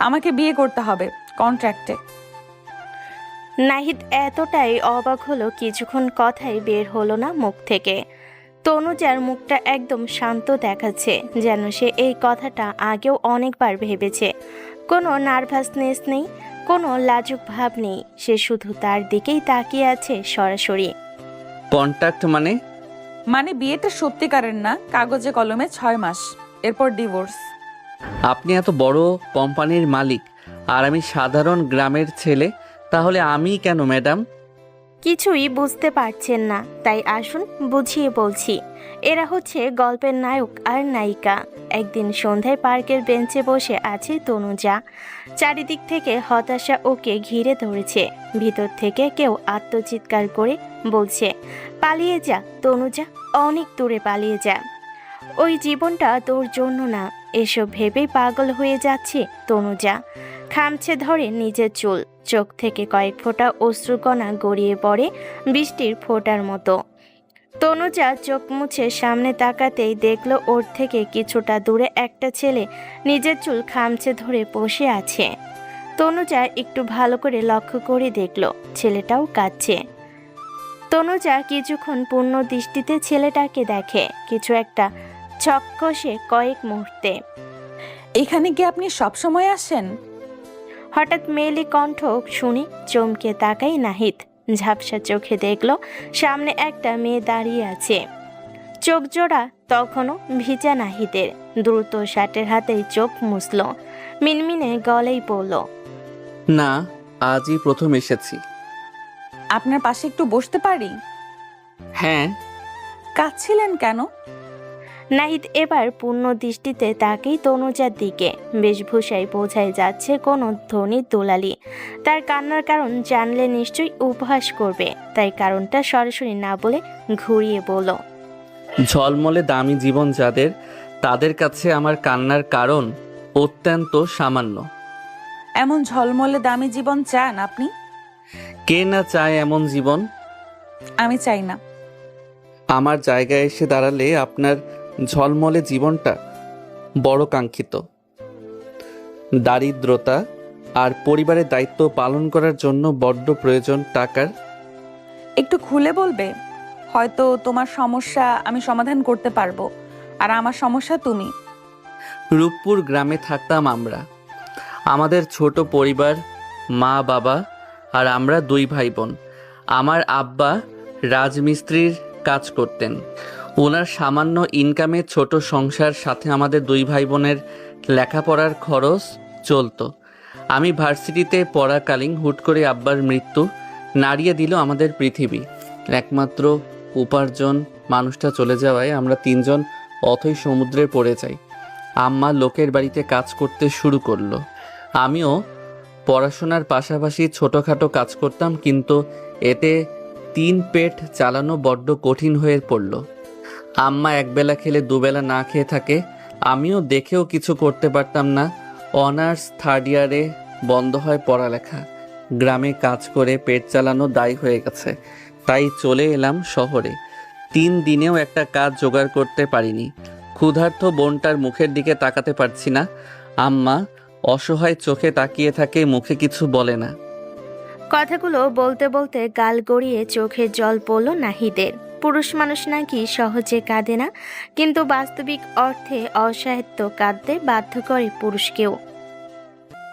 আমাকে বিয়ে করতে হবে কন্ট্রাক্টে। নাহিদ এতটাই অবাক হলো কিছুক্ষণ কথাই বের হলো না মুখ থেকে। তনুজার মুখটা একদম শান্ত দেখাচ্ছে, যেন সে এই কথাটা আগেও অনেকবার ভেবেছে। কোনো নার্ভাসনেস নেই, কোনো লাজুক ভাব নেই, সে শুধু তার দিকেই তাকিয়ে আছে সরাসরি। কন্ট্যাক্ট মানে? মানে বিয়েটা সত্যিকারের না, কাগজে কলমে 6 মাস, এরপর ডিভোর্স। আপনি এত বড় কোম্পানির মালিক আর আমি সাধারণ গ্রামের ছেলে, তাহলে আমি কেন ম্যাডাম? কিছুই বুঝতে পারছেন না, তাই আসুন বুঝিয়ে বলছি। এরা হচ্ছে গল্পের নায়ক আর নায়িকা। একদিন সন্ধ্যায় পার্কের বেঞ্চে বসে আছে তনুজা। চারিদিক থেকে হতাশা ওকে ঘিরে ধরেছে। ভিতর থেকে কেউ আত্মচিৎকার করে বলছে, পালিয়ে যা তনুজা, অনেক দূরে পালিয়ে যা। ওই জীবনটা তোর জন্য না। এসব ভেবেই পাগল হয়ে যাচ্ছে তনুজা। খামছে ধরে নিজের চুল, চোখ থেকে কয়েক ফোঁটা অশ্রুকণা গড়িয়ে পড়ে বৃষ্টির ফোঁটার মতো। তনুজা চোখ মুছে সামনে তাকাতেই দেখল ওর থেকে কিছুটা দূরে একটা ছেলে নিজের চুল খামছে ধরে বসে আছে। তনুজা একটু ভালো করে লক্ষ্য করে দেখল ছেলেটাও কাঁদছে। তনুজা কিছুক্ষণ পূর্ণ দৃষ্টিতে ছেলেটাকে দেখে, কিছু একটা চক্ষসে কয়েক মুহূর্তে। এখানে কি আপনি সবসময় আসেন? হঠাৎ মেয়েলি কণ্ঠ শুনি চমকে তাকাই নাহিদ। ঝাপসা চোখে দেখল সামনে একটা মেয়ে দাঁড়িয়ে আছে। চোখ জোড়া তখনও ভিজা নাহিদের। দ্রুত শার্টের হাতে চোখ মুছল, মিনমিনে গলেই পড়ল, না, আজই প্রথম এসেছি। আপনার পাশে একটু বসতে পারি? হ্যাঁ। কাঁদছিলেন কেন? নাহিদ এবার পূর্ণ দৃষ্টিতে তাকেই তনুজার দিকে। বেশভূষায় বোঝাই যাচ্ছে কোনো ধনী দুলালি। তার কান্নার কারণ জানলে নিশ্চয়ই উপহাস করবে, তাই কারণটা সরাসরি না বলে ঘুরিয়ে বলল, ঝলমলে দামি জীবন যাদের, তাদের কাছে আমার কান্নার কারণ অত্যন্ত সামান্য। এমন ঝলমলে দামি জীবন চান আপনি? কে না চায় এমন জীবন? আমি চাই না। আমার জায়গায় এসে দাঁড়ালে আপনার ঝলমলে জীবনটা বড় কাঙ্ক্ষিত। দারিদ্রতা আর পরিবারের দায়িত্ব পালন করার জন্য বড্ড প্রয়োজন টাকার। একটু খুলে বলবে? হয়তো তোমার সমস্যা আমি সমাধান করতে পারবো, আর আমার সমস্যা তুমি। রূপপুর গ্রামে থাকতাম আমরা। আমাদের ছোট পরিবার, মা বাবা আর আমরা 2 ভাই বোন। আমার আব্বা রাজমিস্ত্রির কাজ করতেন। ওনার সামান্য ইনকামে ছোট সংসার, সাথে আমাদের 2 ভাই বোনের লেখাপড়ার খরচ চলতো। আমি ভার্সিটিতে পড়াকালীন হুট করে আব্বার মৃত্যু নাড়িয়ে দিল আমাদের পৃথিবী। একমাত্র উপার্জন মানুষটা চলে যাওয়ায় আমরা 3 জন অথই সমুদ্রে পড়ে যাই। আম্মা লোকের বাড়িতে কাজ করতে শুরু করলো। আমিও পড়াশোনার পাশাপাশি ছোটোখাটো কাজ করতাম, কিন্তু এতে 3 পেট চালানো বড্ড কঠিন হয়ে পড়ল। আম্মা একবেলা খেলে দুবেলা না খেয়ে থাকে। আমিও দেখেও কিছু করতে পারতাম না। অনার্স 3rd ইয়ারে বন্ধ হয় পড়ালেখা। গ্রামে কাজ করে পেট চালানো দায় হয়ে গেছে, তাই চলে এলাম শহরে। 3 দিনেও একটা কাজ জোগাড় করতে পারিনি। ক্ষুধার্ত বোনটার মুখের দিকে তাকাতে পারছি না। আম্মা অসহায় চোখে তাকিয়ে থাকে, মুখে কিছু বলে না। কথাগুলো বলতে বলতে গাল গড়িয়ে চোখের জল পড়ল নাহিদের। পুরুষ মানুষ নাকি সহজে কাঁদে না, কিন্তু বাস্তবিক অর্থে অসাহিত্য কাঁদতে বাধ্য করে পুরুষকেও।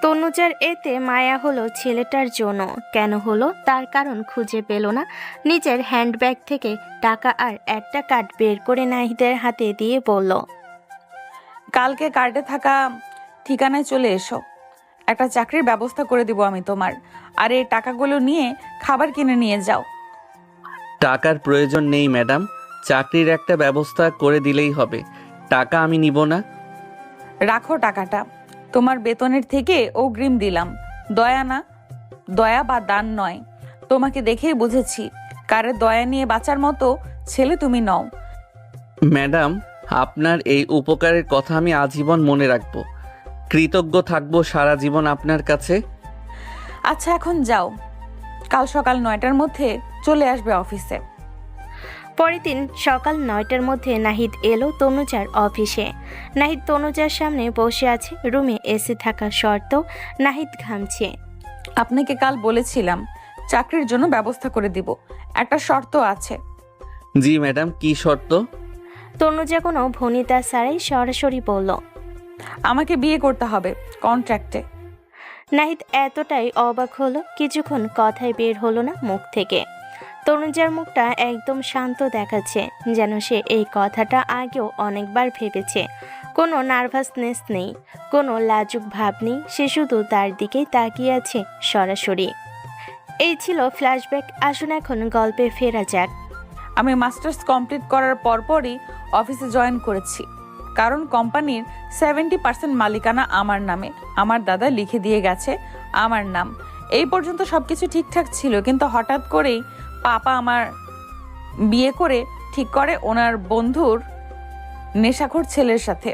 তনুজার এতে মায়া হলো ছেলেটার জন্য। কেন হলো তার কারণ খুঁজে পেল না। নিজের হ্যান্ডব্যাগ থেকে টাকা আর একটা কার্ড বের করে নাহিদের হাতে দিয়ে বলল, কালকে কার্ডে থাকা ঠিকানায় চলে এসো। একটা চাকরির ব্যবস্থা করে দিব আমি তোমার, আর এই টাকাগুলো নিয়ে খাবার কিনে নিয়ে যাও। টাকার প্রয়োজন নেই ম্যাডাম, চাকরির একটা ব্যবস্থা করে দিলেই হবে। টাকা আমি নিব না। রাখো টাকাটা, তোমার বেতনের থেকে অগ্রিম দিলাম। দয়া না, দয়া বা দান নয়। তোমাকে দেখেই বুঝেছি কারে দয়া নিয়ে বাঁচার মতো ছেলে তুমি নও। ম্যাডাম, আপনার এই উপকারের কথা আমি আজীবন মনে রাখবো। কৃতজ্ঞ থাকবো সারা জীবন আপনার কাছে। আচ্ছা এখন যাও, কাল সকাল 9টার মধ্যে চলে আসবে অফিসে। পরের দিন সকাল 9টার মধ্যে নাহিদ এলো তনুজার অফিসে। নাহিদ তনুজার সামনে বসে আছে। রুমে এসি থাকা সত্ত্বেও নাহিদ ঘামছে। আপনাকে কাল বলেছিলাম চাকরির জন্য ব্যবস্থা করে দিব, একটা শর্ত আছে। জি ম্যাডাম, কি শর্ত? তনুজা কোনো ভনিতা ছাড়াই সরাসরি বলল। আমাকে বিয়ে করতে হবে কন্ট্রাক্টে। নাহিদ এতটাই অবাক হলো, কিছুক্ষণ কথাই বের হলো না মুখ থেকে। তনুজার মুখটা একদম শান্ত দেখাচ্ছে, যেন সে এই কথাটা আগেও অনেকবার ভেবেছে। কোনো নার্ভাসনেস নেই, কোনো লাজুক ভাব নেই, সে শুধু তার দিকেই তাকিয়ে আছে সরাসরি। এই ছিল ফ্ল্যাশব্যাক। আসুন এখন গল্পে ফেরা যাক। আমি মাস্টার্স কমপ্লিট করার পরপরই অফিসে জয়েন করেছি, কারণ কোম্পানির 70% মালিকানা আমার নামে। আমার দাদা লিখে দিয়ে গেছে আমার নাম। এই পর্যন্ত সবকিছু ঠিকঠাক ছিল, কিন্তু হঠাৎ করেই পাপা আমার বিয়ে করে ঠিক করে ওনার বন্ধুর নেশাখোর ছেলের সাথে।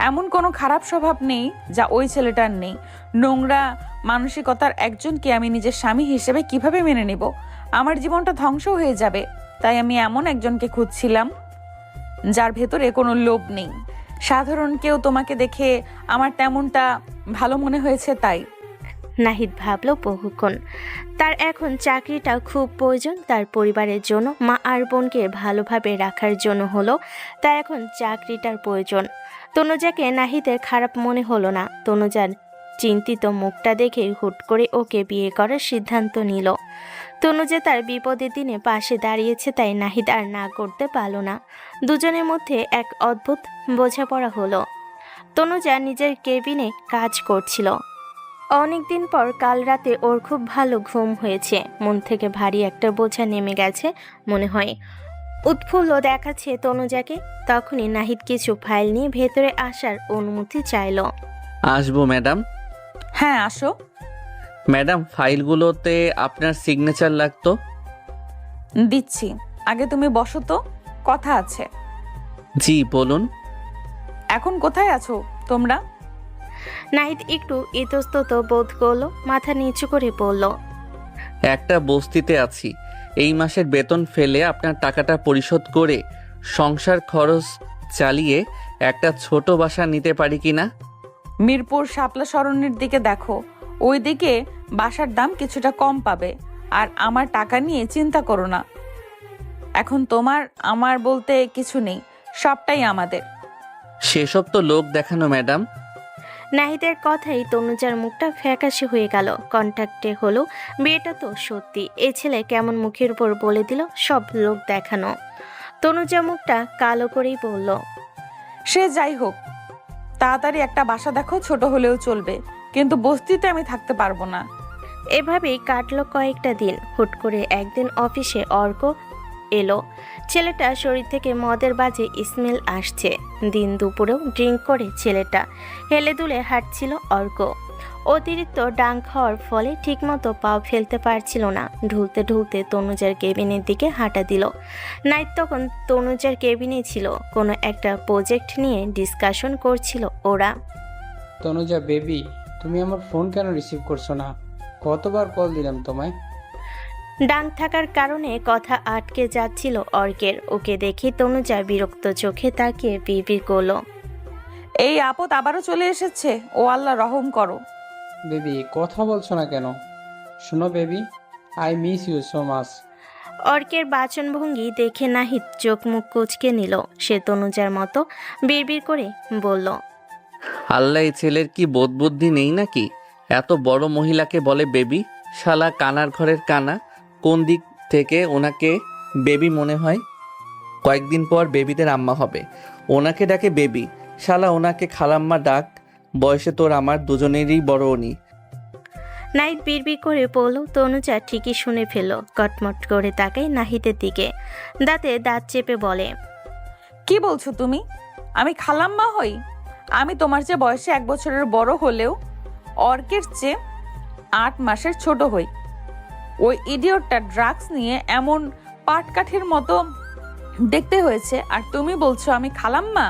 এমন কোনো খারাপ স্বভাব নেই যা ওই ছেলেটার নেই। নোংরা মানসিকতার একজনকে আমি নিজের স্বামী হিসেবে কিভাবে মেনে নেব? আমার জীবনটা ধ্বংস হয়ে যাবে। তাই আমি এমন একজনকে খুঁজছিলাম যার ভেতরে কোনো লোভ নেই। সাধারণ কেউ, তোমাকে দেখে আমার তেমনটা ভালো মনে হয়েছে তাই। নাহিদ ভাবল বহুক্ষণ। তার এখন চাকরিটা খুব প্রয়োজন, তার পরিবারের জন্য, মা আর বোনকে ভালোভাবে রাখার জন্য হলো তার এখন চাকরিটার প্রয়োজন। তনুজাকে নাহিদের খারাপ মনে হলো না। তনুজার চিন্তিত মুখটা দেখে হুট করে ওকে বিয়ে করার সিদ্ধান্ত নিল। তনুজা তার বিপদের দিনে পাশে দাঁড়িয়েছে, তাই নাহিদ আর না করতে পারল না। দুজনের মধ্যে এক অদ্ভুত বোঝাপড়া হলো। তনুজা নিজের কেবিনে কাজ করছিল। অনেকদিন পর কাল রাতে ওর খুব ভালো ঘুম হয়েছে। মন থেকে ভারী একটা বোঝা নেমে গেছে মনে হয়। উৎফুল্ল দেখাচ্ছে তনুজাকে। তখনই নাহিদ কিছু ফাইল নিয়ে ভেতরে আসার অনুমতি চাইল। আসবো ম্যাডাম? হ্যাঁ আসো। ম্যাডাম, ফাইলগুলোতে আপনার সিগনেচার লাগতো। দিচ্ছি, আগে তুমি বসো তো, কথা আছে। জি বলুন। এখন কোথায় আছো তোমরা? নাহিদ একটু ইতস্তত বোধ করলো, মাথা নিচু করে বলল। একটা বস্তিতে আছি। এই মাসের বেতন ফেলে আপনার টাকাটা পরিশোধ করে সংসার খরচ চালিয়ে একটা ছোট বাসা নিতে পারি কিনা? মিরপুর শাপলা সরণির দিকে দেখো, ওই দিকে বাসার দাম কিছুটা কম পাবে। আর আমার টাকা নিয়ে চিন্তা করো না। এখন তোমার আমার বলতে কিছু নেই, সবটাই আমাদের। সেসব তো লোক দেখানো ম্যাডাম। নাহিদের কথাই তনুজার মুখটা ফ্যাকাশে হয়ে গেল। কন্ট্যাক্টে হলো, বিয়েটা তো সত্যি। এ ছেলে কেমন মুখের উপর বলে দিল সব লোক দেখানো। তনুজা মুখটা কালো করেই বলল। সে যাই হোক, তাড়াতাড়ি একটা বাসা দেখো, ছোট হলেও চলবে, কিন্তু বস্তিতে আমি থাকতে পারবো না। এভাবেই কাটলো কয়েকটা দিন। হুট করে একদিন অফিসে অর্ক এলো। ছেলেটা শরীর থেকে মদের বাজে স্মেল আসছে। দিন দুপুরেও ড্রিঙ্ক করে ছেলেটা হেলে দুলে হাঁটছিল অর্ক। অতিরিক্ত ডাং খাওয়ার ফলে ঠিকমতো পাও ফেলতে পারছিল না। ঢুলতে ঢুলতে তনুজার কেবিনের দিকে হাঁটা দিল। নাইট তখন তনুজার কেবিনে ছিল। কোনো একটা প্রজেক্ট নিয়ে ডিসকাশন করছিল ওরা। তনুজা বেবি, তুমি আমার ফোন কেন রিসিভ করছো না? কতবার কল দিলাম তোমায়? ডাং থাকার কারণে কথা আটকে যাচ্ছিল অর্কের। ওকে দেখে তনুজা বিরক্ত চোখে তাকিয়ে বিড়বিড় করলো। এই আপদ আবারও চলে এসেছে, ও আল্লাহ রহম করো। বেবি, কথা বলছো না কেন? শোনো baby, I miss you so much. অর্কের বাচনভঙ্গি দেখে নাহিদ চোখ মুখ কুঁচকে নিল। সে তনুজার মতো বিড়বিড় করে বলল। আল্লাহ, এই ছেলের কি বোধ বুদ্ধি নেই নাকি? এত বড় মহিলাকে বলে বেবি। শালা কানার ঘরের কানা। কোন দিক থেকে ওনাকে বেবি মনে হয়? কয়েকদিন পর বেবিদের আম্মা হবে, ওনাকে ডাকে বেবি। শালা ওনাকে খালাম্মা ডাক। বয়সে তোর আমার দুজনেরই বড় উনি। নাহিদ বিড়বিড় করে বলল। তনুজা ঠিকই শুনে ফেলল। কটমট করে তাকায় নাহিদের দিকে, দাঁতে দাঁত চেপে বলে। কি বলছো তুমি? আমি খালাম্মা হই? আমি তোমার চেয়ে বয়সে 1 বছরের বড় হলেও অর্কের চেয়ে 8 মাসের ছোট হই। ওই ইডিয়টটা ড্রাগস নিয়ে এমন পাটকাঠির মতো দেখতে হয়েছে, আর তুমি বলছো আমি খালাম্মা?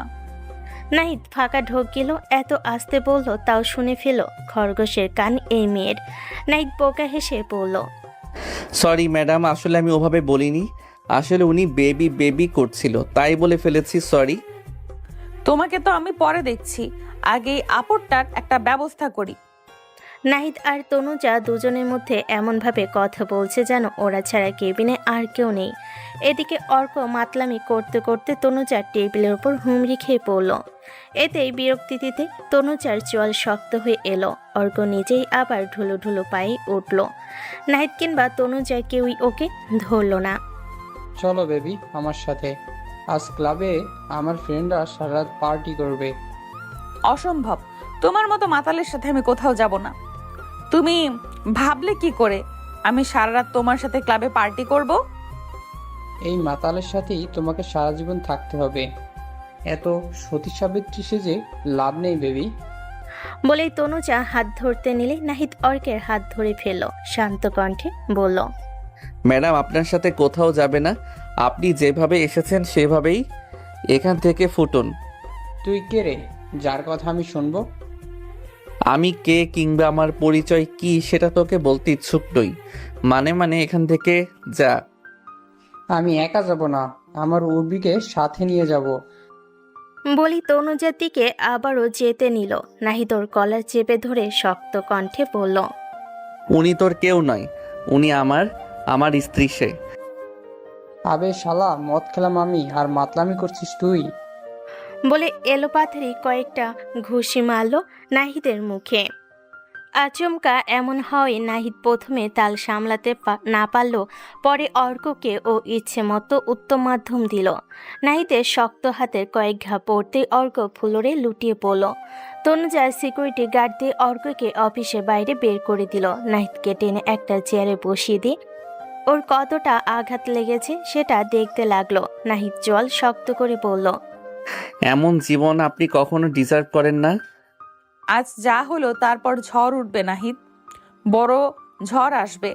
নাহিদ ফাঁকা ঢোক গেল। এত আস্তে বলল তাও শুনে ফেল খরগোশের কান এই মেয়ের। নাহিদ বোকা হেসে বলল। সরি ম্যাডাম, আসলে আমি ওভাবে বলিনি। আসলে উনি বেবি বেবি করছিল, তাই বলে ফেলেছি, সরি। তোমাকে তো আমি পরে দেখছি, আগে এই আপদটার একটা ব্যবস্থা করি। নাহিদ আর তনুজা দুজনের মধ্যে এমনভাবে কথা বলছে যেন ওরা ছাড়া কেবিনে আর কেউ নেই। এদিকে অর্ক মাতলামি করতে করতে তনুজার টেবিলের ওপর হুমড়ি খেয়ে পড়ল। এতেই বিরক্তিতে তনুজার চোয়াল শক্ত হয়ে এলো। অর্ক নিজেই আবার ঢুলো ঢুলো পায়ে উঠল। নাহিদ কিংবা তনুজা কেউই ওকে ধরল না। চলো বেবি আমার সাথে, আজ ক্লাবে আমার ফ্রেন্ডরা সারা রাত পার্টি করবে। অসম্ভব, তোমার মতো মাতালের সাথে আমি কোথাও যাব না। তুমি ভাবলে কি করে আমি সারা রাত তোমার সাথে ক্লাবে পার্টি করব? এই মাতালের সাথেই তোমাকে সারা জীবন থাকতে হবে। এত সতী সাবিত্রী সেজে লাভ নেই বেবি। বলেই তনুজা হাত ধরতে নিলে নাহিদ অর্কের হাত ধরে ফেলল। শান্ত কণ্ঠে বলল, ম্যাডাম আপনার সাথে কোথাও যাবে না, আপনি যেভাবে এসেছেন সেভাবেই এখান থেকে ফুটুন। তুই কে রে, যার কথা আমি শুনবো? আমি কে কিংবা আমার পরিচয় কি সেটা তোকে বলতে ইচ্ছুক নই। মানে এখান থেকে যা। আমি একা যাব না, আমার উর্বিকে সাথে নিয়ে যাব। বলি তনুজার দিকে আবারও যেতে নিল। নাহিদ ওর কলার চেপে ধরে শক্ত কণ্ঠে বলল, উনি তোর কেউ নয়, উনি আমার স্ত্রী সে। আবে শালা, মদ খেলাম আমি আর মাতলামি করছিস তুই। বলে এলোপাথারি কয়েকটা ঘুষি মারল নাহিদের মুখে। আচমকা এমন হয় নাহিদ প্রথমে তাল সামলাতে না পারল, পরে অর্ককে ও ইচ্ছে মতো উত্তম মাধ্যম দিল। নাহিদের শক্ত হাতের কয়েক ঘা পড়তে অর্ক ফ্লোরে লুটিয়ে পড়ল। তনুজার সিকিউরিটি গার্ড দিয়ে অর্ককে অফিসের বাইরে বের করে দিল। নাহিদকে টেনে একটা চেয়ারে বসিয়ে দিয়ে ওর কতটা আঘাত লেগেছে সেটা দেখতে লাগলো। নাহিদ জল শক্ত করে বলল, এমন জীবন আপনি কখনো ডিজার্ভ করেন না। আজ যা হলো তারপর ঝড় উঠবে নাহিদ, বড় ঝড় আসবে।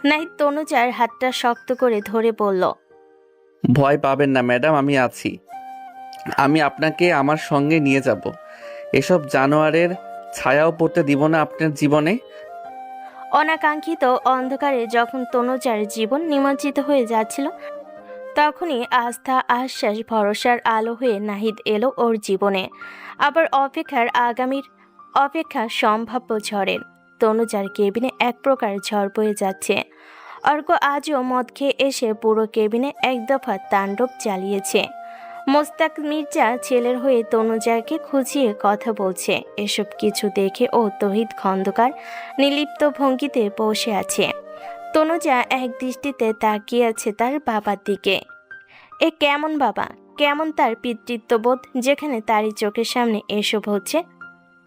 নাহিদ তনুজার হাতটা শক্ত করে ধরে বলল, ভয় পাবেন না ম্যাডাম, আমি আছি। আমি আপনাকে আমার সঙ্গে নিয়ে যাব। এসব জানোয়ারের ছায়াও পড়তে দিব না আপনার জীবনে। অনাকাঙ্ক্ষিত অন্ধকারে যখন তনুজার জীবন নিমজ্জিত হয়ে যাচ্ছিল, তখনই আস্থা, আশ্বাস, ভরসার আলো হয়ে নাহিদ এলো ওর জীবনে। আবার অপেক্ষা সম্ভাব্য ঝড়ের। তনুজার কেবিনে এক প্রকার ঝড় বয়ে যাচ্ছে। অর্ক আজও মদ খেয়ে এসে পুরো কেবিনে এক দফা তাণ্ডব চালিয়েছে। মোস্তাক মির্জা ছেলের হয়ে তনুজাকে খুঁজিয়ে কথা বলছে। এসব কিছু দেখে ও তহিদ খন্দকার নিলিপ্ত ভঙ্গিতে বসে আছে। তনুজা এক দৃষ্টিতে তাকিয়ে আছে তার বাবার দিকে। এ কেমন বাবা, কেমন তার পিতৃত্ববোধ, যেখানে তারই চোখের সামনে এসব হচ্ছে।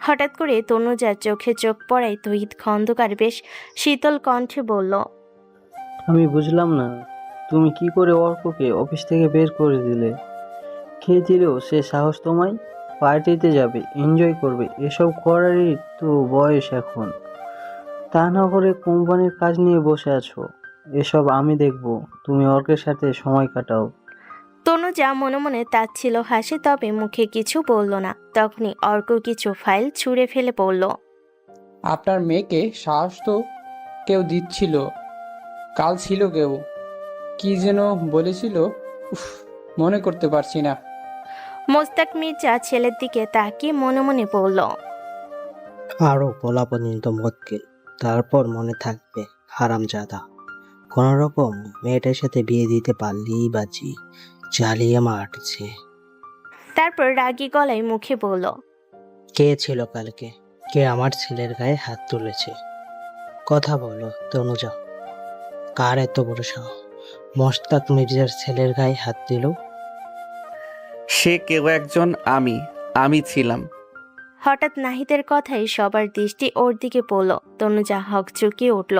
হঠাৎ করে তনুজার চোখে চোখ পড়ায় তহিদ খন্দকার বেশ শীতল কণ্ঠে বলল, আমি বুঝলাম না, তুমি কি করে অর্ককে অফিস থেকে বের করে দিলে? খেয়ে দিলেও সে সাহস তোমায়? পার্টিতে যাবে, এনজয় করবে, এসব করারই তো বয়স এখন। তা না করে কোম্পানির কাজ নিয়ে বসে আছো। এসব আমি দেখব, তুমি অর্কের সাথে সময় কাটাও। তনুজা মনে মনে তাচ্ছিল হাসে, তবে মুখে কিছু বলল না। তখনই অর্ক কিছু ফাইল ছুঁড়ে ফেলে পড়ল। আপনার মেয়েকে সাহস তো কেউ দিচ্ছিল, কাল ছিল কেউ, কি যেন বলেছিল, উফ, মনে করতে পারছি না। মোস্তাক মির্জা ছেলের দিকে তাকিয়ে মনে মনে বলল, আরও বলা পর্যন্ত মদ খেল, তারপর মনে থাকবে হারামজাদা। কোনো রকম মেয়েটার সাথে বিয়ে দিতে পারলেই বাজি, জ্বালিয়ে মারছে। তারপর রাগী গলায় মুখে বলল, কে ছিল কালকে? কে আমার ছেলের গায়ে হাত তুলেছে? কথা বলো তনুজা, কার এত বড় সাহস মোস্তাক মির্জার ছেলের গায়ে হাত দিল? সে কেউ একজন, আমি ছিলাম। হঠাৎ নাহিদের কথাই সবার দৃষ্টি ওর দিকে পড়ল। তনুজা হকচকিয়ে উঠল।